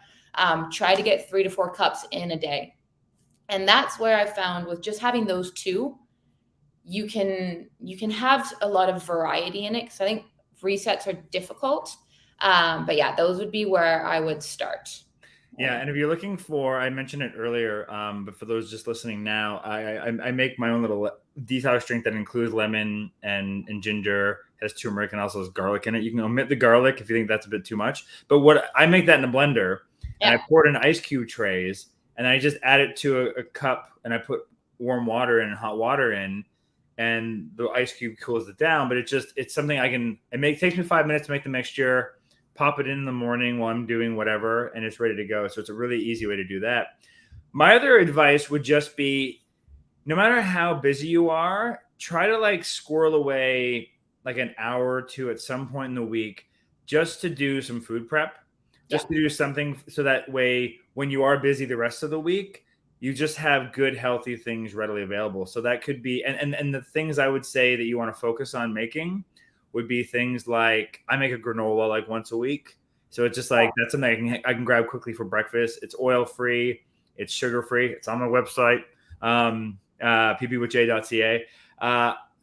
Try to get 3 to 4 cups in a day. And that's where I found with just having those 2, you can have a lot of variety in it. Because I think resets are difficult. But yeah, those would be where I would start. Yeah, and if you're looking for, I mentioned it earlier, but for those just listening now, I make my own little detox drink that includes lemon and ginger, has turmeric, and also has garlic in it. You can omit the garlic if you think that's a bit too much. But what I make that in a blender, and I pour it in ice cube trays, and I just add it to a cup, and I put warm water and hot water in, and the ice cube cools it down. But it's something it takes me 5 minutes to make the mixture, pop it in the morning while I'm doing whatever, and it's ready to go. So it's a really easy way to do that. My other advice would just be, no matter how busy you are, try to squirrel away an hour or 2 at some point in the week just to do some food prep, just to do something, so that way when you are busy the rest of the week, you just have good, healthy things readily available. So that could be, and the things I would say that you want to focus on making would be things like, I make a granola once a week. So it's just that's something I can grab quickly for breakfast. It's oil-free, it's sugar-free. It's on my website, ppwithj.ca.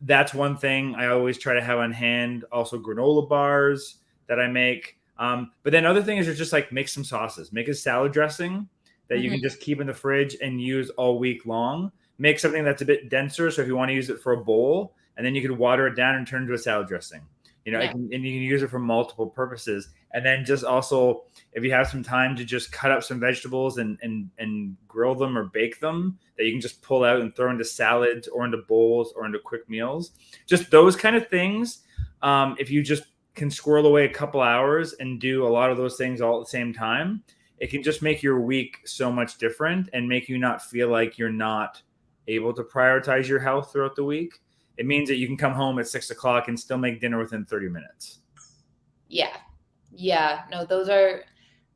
That's one thing I always try to have on hand. Also granola bars that I make. But then other things are just make some sauces, make a salad dressing that you can just keep in the fridge and use all week long. Make something that's a bit denser. So if you want to use it for a bowl, and then you can water it down and turn it into a salad dressing, and you can use it for multiple purposes. And then just also, if you have some time to just cut up some vegetables and grill them or bake them, that you can just pull out and throw into salads or into bowls or into quick meals. Just those kind of things. If you just can squirrel away a couple hours and do a lot of those things all at the same time, it can just make your week so much different and make you not feel like you're not able to prioritize your health throughout the week. It means that you can come home at 6 o'clock and still make dinner within 30 minutes. Yeah. No,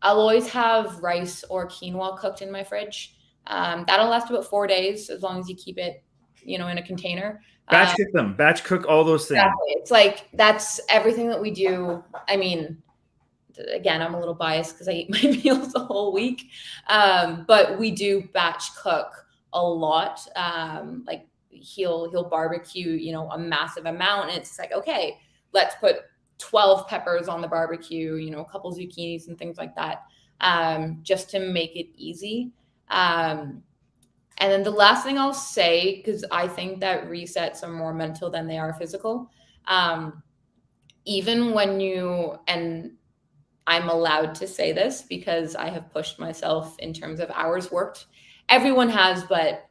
I'll always have rice or quinoa cooked in my fridge. That'll last about 4 days as long as you keep it, in a container. Batch cook all those things. Exactly. It's that's everything that we do. I mean, again, I'm a little biased because I eat my meals the whole week. But we do batch cook a lot. He'll barbecue, a massive amount. And it's okay, let's put 12 peppers on the barbecue, a couple zucchinis and things like that. just to make it easy. And then the last thing I'll say, because I think that resets are more mental than they are physical. Even when and I'm allowed to say this because I have pushed myself in terms of hours worked. Everyone has, but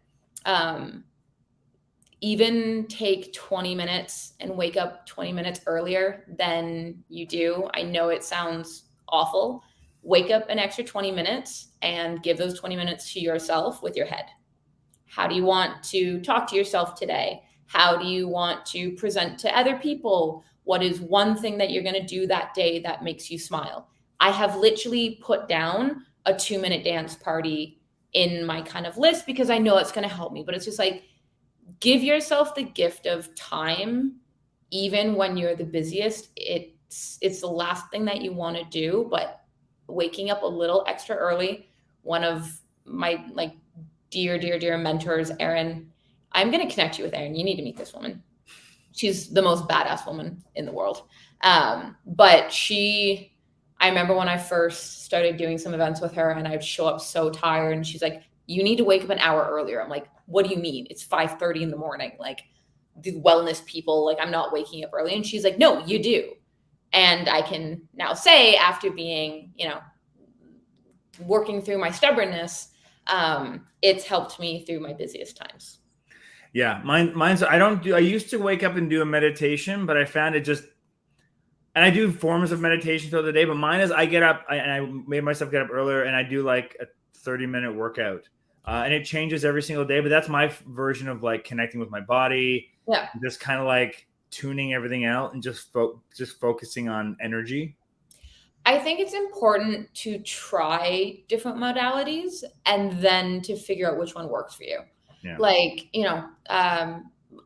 even take 20 minutes and wake up 20 minutes earlier than you do. I know it sounds awful. Wake up an extra 20 minutes and give those 20 minutes to yourself with your head. How do you want to talk to yourself today? How do you want to present to other people? What is one thing that you're going to do that day that makes you smile? I have literally put down a 2-minute dance party in my kind of list because I know it's going to help me. But it's just like, give yourself the gift of time, even when you're the busiest. It's the last thing that you want to do, but waking up a little extra early. One of my dear mentors, Erin, I'm going to connect you with Erin. You need to meet this woman. She's the most badass woman in the world. But I remember when I first started doing some events with her and I'd show up so tired and she's like, you need to wake up an hour earlier. I'm like, what do you mean? It's 5:30 in the morning. Like, the wellness people, like, I'm not waking up early. And she's like, no, you do. And I can now say, after being, working through my stubbornness, it's helped me through my busiest times. Yeah, mine's I used to wake up and do a meditation, but I found it just, and I do forms of meditation throughout the day, but mine is I get up and I made myself get up earlier and I do like a 30-minute workout. And it changes every single day, but that's my version of like connecting with my body. Yeah. Just kind of like tuning everything out and just focusing on energy. I think it's important to try different modalities and then to figure out which one works for you. Yeah. Like,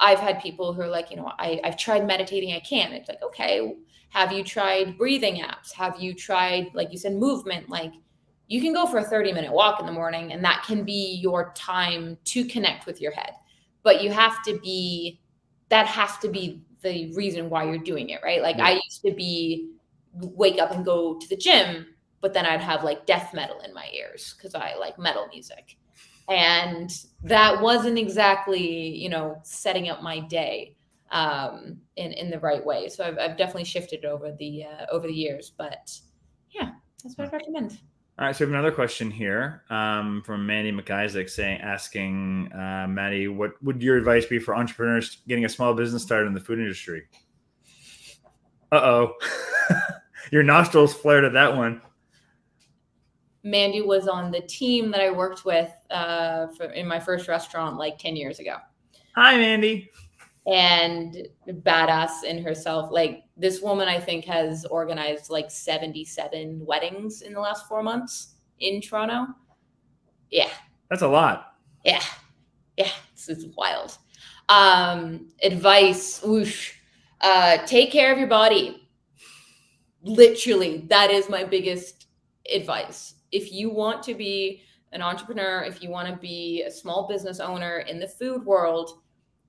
I've had people who are like, I've tried meditating. I can't. It's like, okay, have you tried breathing apps? Have you tried, like you said, movement? Like, you can go for a 30-minute walk in the morning and that can be your time to connect with your head. But that has to be the reason why you're doing it, right? Like, yeah. I used to wake up and go to the gym, but then I'd have like death metal in my ears because I like metal music. And that wasn't exactly, setting up my day in the right way. So I've definitely shifted over the years, but yeah, that's what I recommend. All right, so we have another question here from Mandy McIsaac asking Madi, what would your advice be for entrepreneurs getting a small business started in the food industry? Uh-oh. Your nostrils flared at that one. Mandy was on the team that I worked with in my first restaurant like 10 years ago. Hi, Mandy. And badass in herself. Like, this woman, I think, has organized like 77 weddings in the last 4 months in Toronto. Yeah. That's a lot. Yeah. Yeah. It's wild. Advice. Whoosh. Take care of your body. Literally, that is my biggest advice. If you want to be an entrepreneur, if you want to be a small business owner in the food world,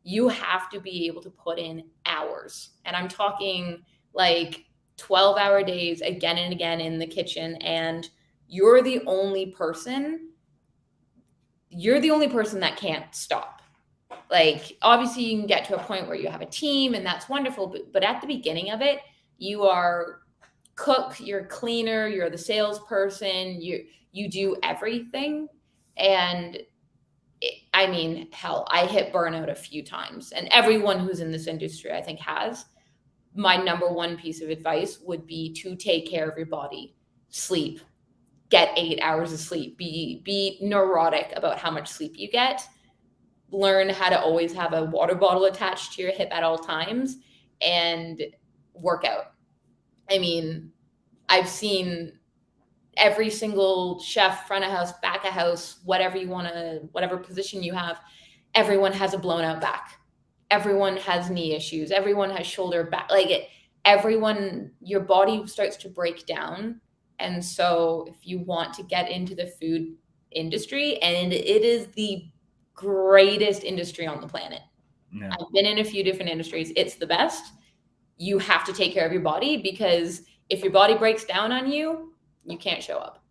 you have to be able to put in hours. And I'm talking like 12-hour days again and again in the kitchen. And you're the only person that can't stop. Like, obviously you can get to a point where you have a team and that's wonderful. But at the beginning of it, you are cook, you're cleaner, you're the salesperson, you do everything. And hell, I hit burnout a few times, and everyone who's in this industry, I think, has. My number one piece of advice would be to take care of your body. Sleep. Get 8 hours of sleep. Be neurotic about how much sleep you get. Learn how to always have a water bottle attached to your hip at all times, and work out. I've seen every single chef, front of house, back of house, whatever position you have, everyone has a blown out back. Everyone has knee issues. Everyone has shoulder back. Your body starts to break down. And so if you want to get into the food industry, and it is the greatest industry on the planet. Yeah. I've been in a few different industries. It's the best. You have to take care of your body, because if your body breaks down on you, you can't show up.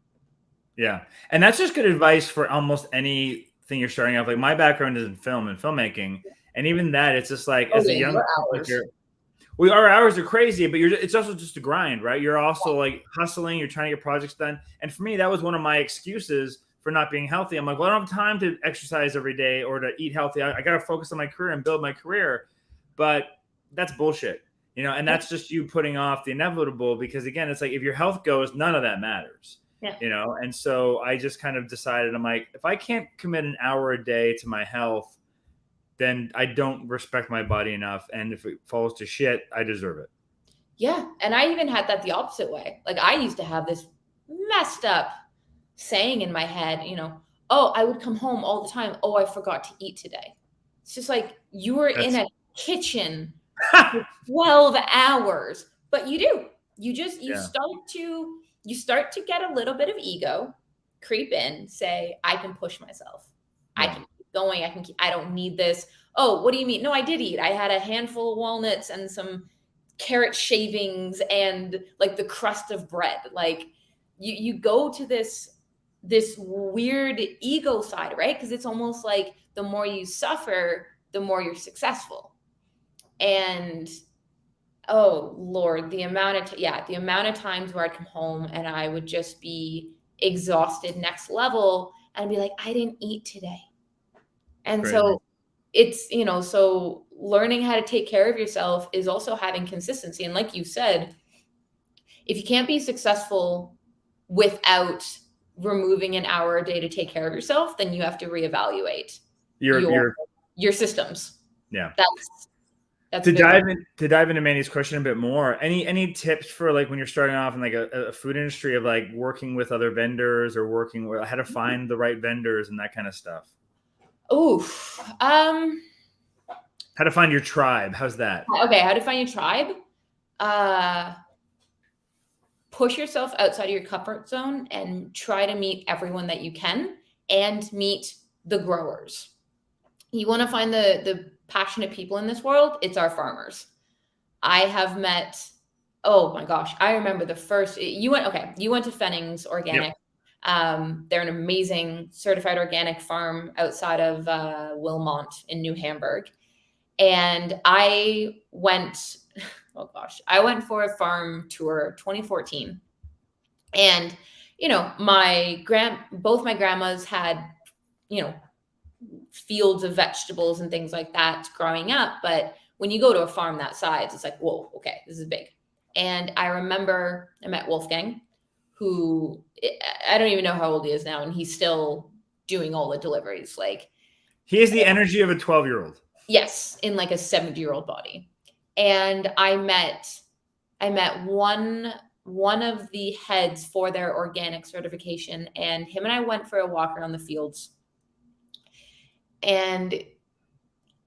Yeah. And that's just good advice for almost anything you're starting off. Like my background is in film and filmmaking. And even that, it's just like Oh as a yeah, young your hours. our hours are crazy, but it's also just a grind, right? You're also like hustling, you're trying to get projects done. And for me, that was one of my excuses for not being healthy. I'm like, well, I don't have time to exercise every day or to eat healthy. I got to focus on my career and build my career. But that's bullshit, and Yeah. that's just you putting off the inevitable because again, it's like if your health goes, none of that matters. Yeah. And so I just kind of decided, I'm like, if I can't commit an hour a day to my health, then I don't respect my body enough. And if it falls to shit, I deserve it. Yeah. And I even had that the opposite way. Like I used to have this messed up saying in my head, oh, I would come home all the time. Oh, I forgot to eat today. It's just like you were in a kitchen for 12 hours, but you do. You start to get a little bit of ego creep in, say, I can push myself. I can keep going. I don't need this. Oh, what do you mean? No, I did eat. I had a handful of walnuts and some carrot shavings and like the crust of bread. Like you go to this weird ego side, right? Because it's almost like the more you suffer, the more you're successful. And oh Lord, the amount of times where I'd come home and I would just be exhausted next level and be like, I didn't eat today. And Crazy. so it's, so learning how to take care of yourself is also having consistency. And like you said, if you can't be successful without removing an hour a day to take care of yourself, then you have to reevaluate your systems. Yeah. That's to dive into Mandy's question a bit more. Any tips for like when you're starting off in like a food industry of like working with other vendors or working with how to find the right vendors and that kind of stuff? Oof. How to find your tribe? How's that? Okay, how to find your tribe? Push yourself outside of your comfort zone and try to meet everyone that you can and meet the growers. You want to find the passionate people in this world, it's our farmers. I have met, oh my gosh, I remember the first, you went to Fennings Organic. Yep. They're an amazing certified organic farm outside of Wilmont in New Hamburg. And I went for a farm tour 2014. And, both my grandmas had, fields of vegetables and things like that growing up. But when you go to a farm that size, it's like, whoa, okay, this is big. And I remember I met Wolfgang, who I don't even know how old he is now. And he's still doing all the deliveries. Like he has the energy of a 12-year-old. Yes. In like a 70-year-old body. And I met one of the heads for their organic certification, and him and I went for a walk around the fields. And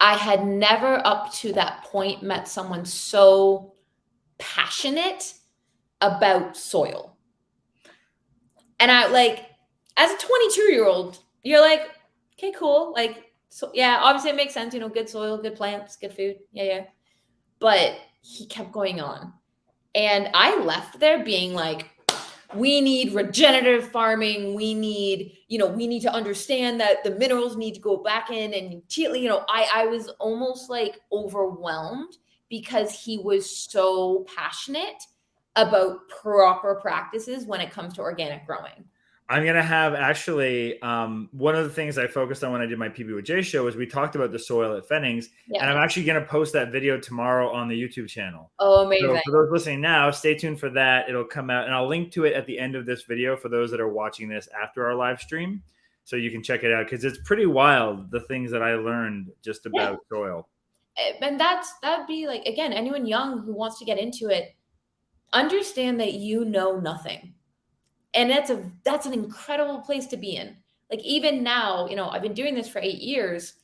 I had never up to that point met someone so passionate about soil. And I like, as a 22-year-old, you're like, okay, cool. Like, so yeah, obviously it makes sense, good soil, good plants, good food. Yeah. But he kept going on. And I left there being like, we need regenerative farming. We need to understand that the minerals need to go back in. And, I was almost like overwhelmed because he was so passionate about proper practices when it comes to organic growing. I'm going to have actually one of the things I focused on when I did my PB with J show is we talked about the soil at Fennings. Yeah. And I'm actually going to post that video tomorrow on the YouTube channel. Oh, amazing. So for those listening now, stay tuned for that. It'll come out and I'll link to it at the end of this video for those that are watching this after our live stream. So you can check it out because it's pretty wild, the things that I learned just about soil. And that'd be like, again, anyone young who wants to get into it, understand that you know nothing. And that's an incredible place to be in. Like even now, I've been doing this for 8 years,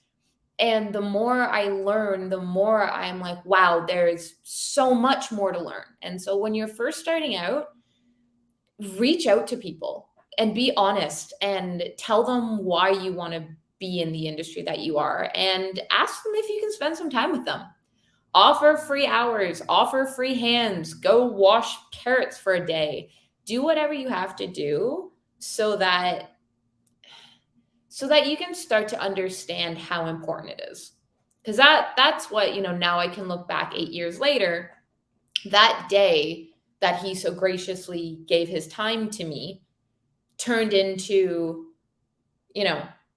and the more I learn, the more I'm like, wow, there is so much more to learn. And so when you're first starting out, reach out to people and be honest and tell them why you want to be in the industry that you are, and ask them if you can spend some time with them. Offer free hours, offer free hands, go wash carrots for a day. Do whatever you have to do so that you can start to understand how important it is. Because that's what, now I can look back 8 years later, that day that he so graciously gave his time to me turned into,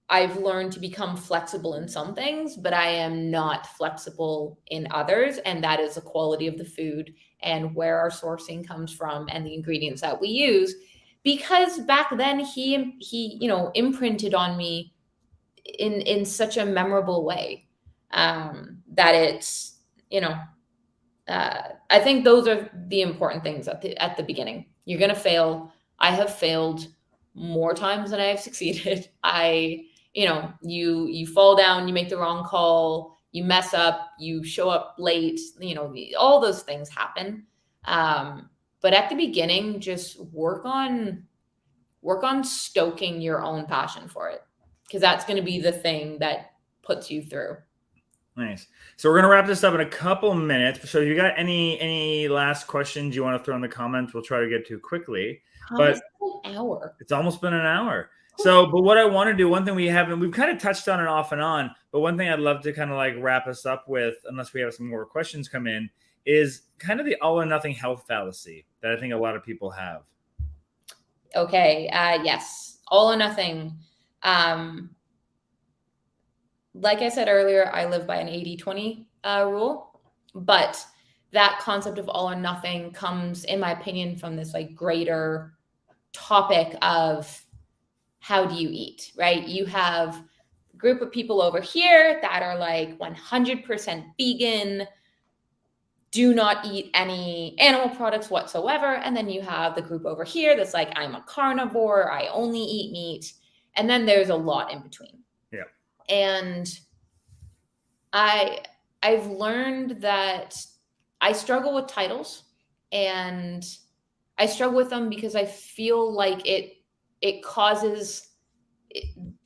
I've learned to become flexible in some things, but I am not flexible in others. And that is the quality of the food and where our sourcing comes from and the ingredients that we use. Because back then he imprinted on me in such a memorable way, that it's, I think those are the important things at the beginning. You're going to fail. I have failed more times than I have succeeded. You fall down, you make the wrong call, you mess up, you show up late, all those things happen. But at the beginning, just work on stoking your own passion for it, because that's going to be the thing that puts you through. Nice. So we're going to wrap this up in a couple minutes. So if you got any last questions you want to throw in the comments, we'll try to get to quickly. But an hour. It's almost been an hour. So, but what I want to do, one thing we've kind of touched on it off and on, but one thing I'd love to kind of like wrap us up with, unless we have some more questions come in, is kind of the all or nothing health fallacy that I think a lot of people have. Okay. Yes. All or nothing. Like I said earlier, I live by an 80-20 rule, but that concept of all or nothing comes, in my opinion, from this like greater topic of how do you eat, right? You have a group of people over here that are like 100% vegan, do not eat any animal products whatsoever. And then you have the group over here that's like, I'm a carnivore, I only eat meat. And then there's a lot in between. Yeah. And I've learned that I struggle with titles, and I struggle with them because I feel like it causes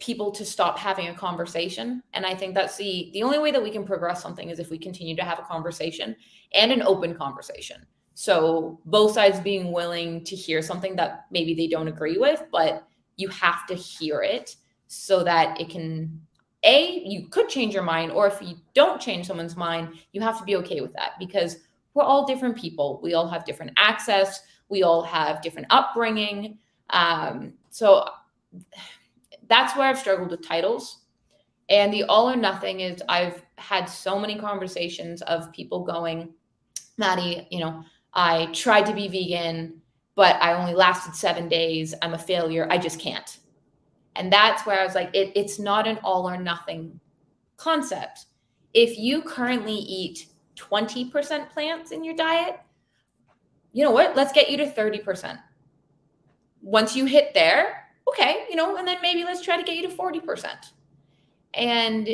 people to stop having a conversation. And I think that's the only way that we can progress something is if we continue to have a conversation, and an open conversation. So both sides being willing to hear something that maybe they don't agree with, but you have to hear it so that it can, you could change your mind, or if you don't change someone's mind, you have to be okay with that, because we're all different people. We all have different access. We all have different upbringing. So that's where I've struggled with titles. And the all or nothing is, I've had so many conversations of people going, Madi, I tried to be vegan, but I only lasted 7 days. I'm a failure. I just can't. And that's where I was like, it's not an all or nothing concept. If you currently eat 20% plants in your diet, you know what? Let's get you to 30%. Once you hit there, okay, and then maybe let's try to get you to 40%. And,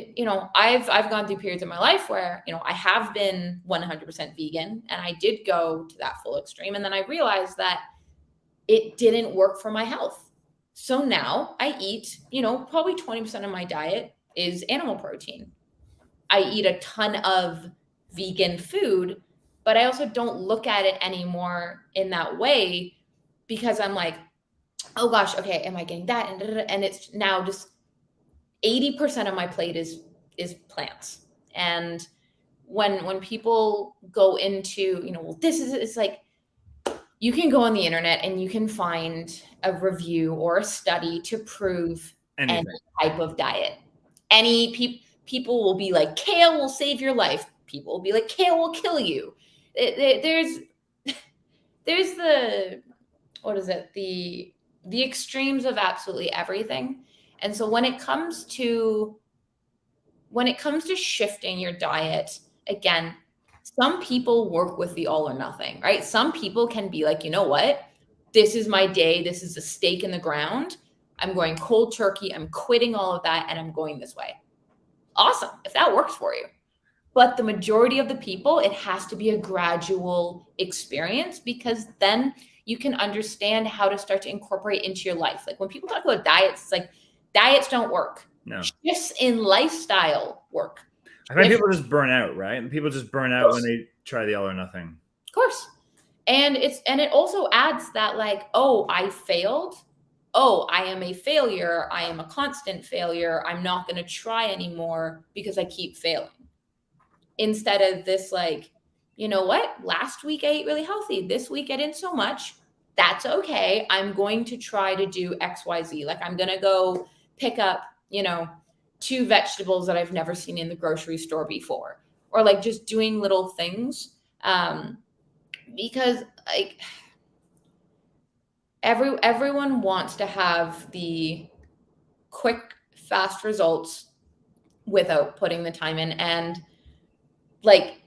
I've gone through periods in my life where, I have been 100% vegan, and I did go to that full extreme. And then I realized that it didn't work for my health. So now I eat, probably 20% of my diet is animal protein. I eat a ton of vegan food, but I also don't look at it anymore in that way, because I'm like, oh gosh, okay, am I getting that? And it's now just 80% of my plate is plants. And when people go into, well, it's like, you can go on the internet and you can find a review or a study to prove any type of diet. People will be like, kale will save your life. People will be like, kale will kill you. There's the, what is it? The extremes of absolutely everything. And so when it comes to shifting your diet, again, some people work with the all or nothing, right? Some people can be like, you know what? This is my day. This is a stake in the ground. I'm going cold turkey. I'm quitting all of that, and I'm going this way. Awesome, if that works for you. But the majority of the people, it has to be a gradual experience, because then you can understand how to start to incorporate into your life. Like when people talk about diets, it's like, diets don't work. No. Shifts in lifestyle work. I find people just burn out, right? And people just burn out when they try the all or nothing. Of course. And it also adds that like, oh, I failed. oh, I am a failure. I am a constant failure. I'm not going to try anymore because I keep failing. Instead of this, like, you know what? Last week I ate really healthy. This week I didn't so much. That's okay. I'm going to try to do XYZ. Like, I'm going to go pick up, 2 vegetables that I've never seen in the grocery store before, or like just doing little things. Because like everyone wants to have the quick, fast results without putting the time in. And like,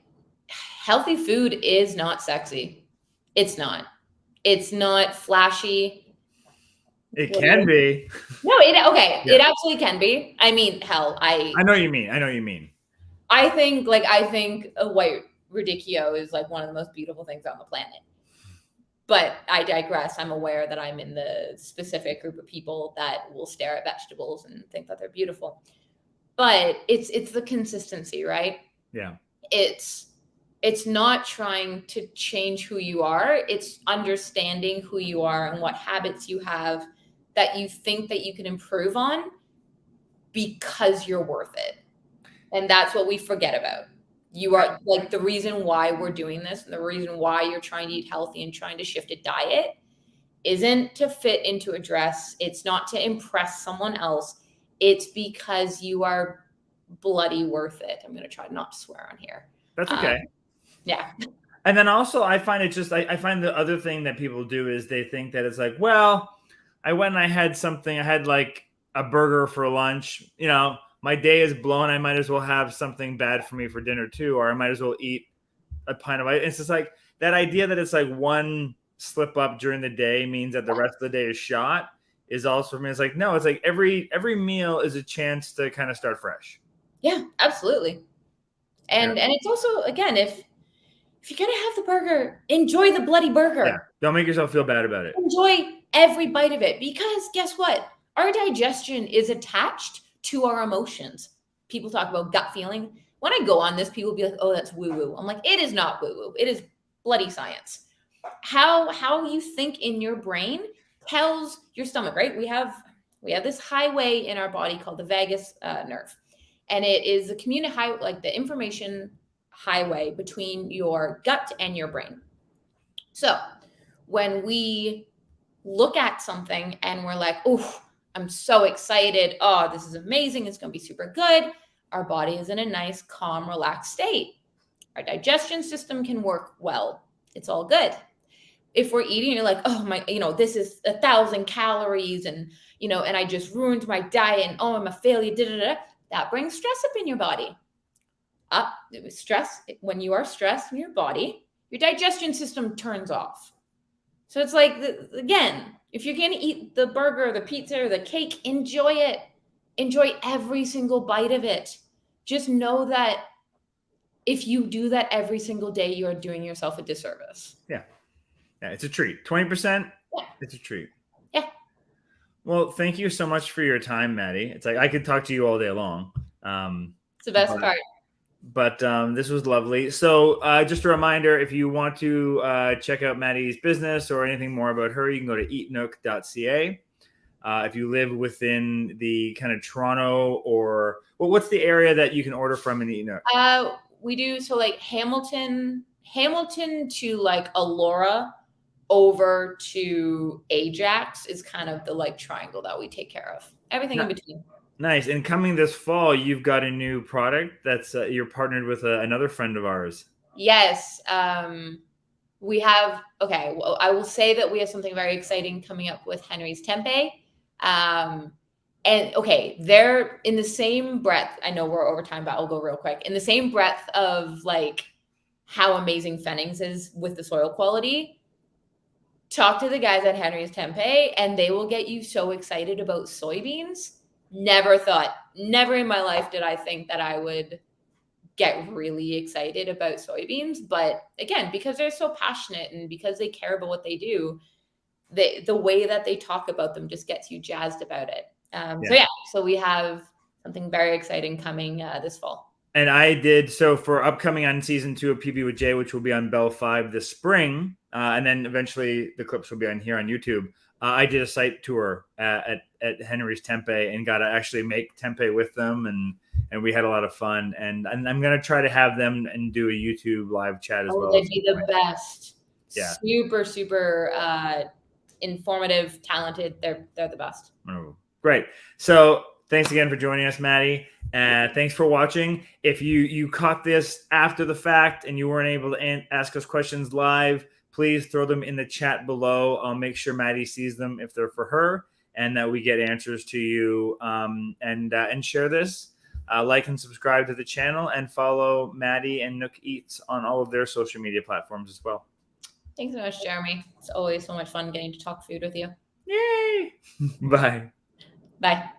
healthy food is not sexy. It's not flashy. It can be. No, it absolutely can be. I mean, hell, I know what you mean. I think a white radicchio is like one of the most beautiful things on the planet. But I digress. I'm aware that I'm in the specific group of people that will stare at vegetables and think that they're beautiful. But it's the consistency, right? Yeah. It's not trying to change who you are. It's understanding who you are and what habits you have that you think that you can improve on because you're worth it. And that's what we forget about. You are like, the reason why we're doing this and the reason why you're trying to eat healthy and trying to shift a diet isn't to fit into a dress. It's not to impress someone else. It's because you are bloody worth it. I'm going to try not to swear on here. That's okay. Yeah. And then also I find it just, I find the other thing that people do is they think that it's like, well, I went and I had something, I had like a burger for lunch, my day is blown. I might as well have something bad for me for dinner too, or I might as well eat a pint of ice. It's just like that idea that it's like one slip up during the day means that the rest of the day is shot is also for me. It's like, no, it's like every meal is a chance to kind of start fresh. Yeah, absolutely. And it's also, again, if you're going to have the burger, enjoy the bloody burger. Yeah. Don't make yourself feel bad about it. Enjoy every bite of it, because guess what? Our digestion is attached to our emotions. People talk about gut feeling. When I go on this, people be like, oh, that's woo-woo. I'm like, it is not woo-woo. It is bloody science. How you think in your brain tells your stomach, right? We have this highway in our body called the vagus nerve. And it is the the information highway between your gut and your brain. So when we look at something and we're like, oh, I'm so excited. Oh, this is amazing. It's going to be super good. Our body is in a nice, calm, relaxed state. Our digestion system can work well. It's all good. If we're eating, you're like, oh my, this is 1,000 calories and, and I just ruined my diet and, oh, I'm a failure. That brings stress up in your body. Stress, when you are stressed in your body, your digestion system turns off. So it's like, again, if you're going to eat the burger, the pizza, or the cake, enjoy it. Enjoy every single bite of it. Just know that if you do that every single day, you are doing yourself a disservice. Yeah. Yeah, it's a treat. 20%, yeah. It's a treat. Yeah. Well, thank you so much for your time, Maddie. It's like I could talk to you all day long. It's the best part. But this was lovely. So just a reminder, if you want to check out Maddie's business or anything more about her, you can go to eatnook.ca. If you live within the kind of Toronto or what's the area that you can order from in Eatnook? We do so like Hamilton to like Elora over to Ajax is kind of the like triangle that we take care of. Everything in between. Nice. And coming this fall, you've got a new product that's you're partnered with another friend of ours. Yes. We have, well, I will say that we have something very exciting coming up with Henry's Tempeh. And they're in the same breath. I know we're over time, but I'll go real quick. In the same breath of like how amazing Fennings is with the soil quality, talk to the guys at Henry's Tempeh and they will get you so excited about soybeans. Never in my life did I think that I would get really excited about soybeans. But again, because they're so passionate and because they care about what they do, the way that they talk about them just gets you jazzed about it. So we have something very exciting coming this fall. And I did so for upcoming on season 2 of PB with Jay, which will be on Bell 5 this spring. And then eventually the clips will be on here on YouTube. I did a site tour at Henry's Tempeh and got to actually make tempeh with them, and we had a lot of fun. And I'm gonna try to have them and do a YouTube live chat as well. They'd be the best. Yeah, super informative, talented. They're the best. Oh, great. So thanks again for joining us, Madi. Thanks for watching. If you caught this after the fact and you weren't able to ask us questions live, please throw them in the chat below. I'll make sure Madi sees them if they're for her, and that we get answers to you. And share this. Like and subscribe to the channel, and follow Madi and Nook Eats on all of their social media platforms as well. Thanks so much, Jeremy. It's always so much fun getting to talk food with you. Yay! Bye. Bye.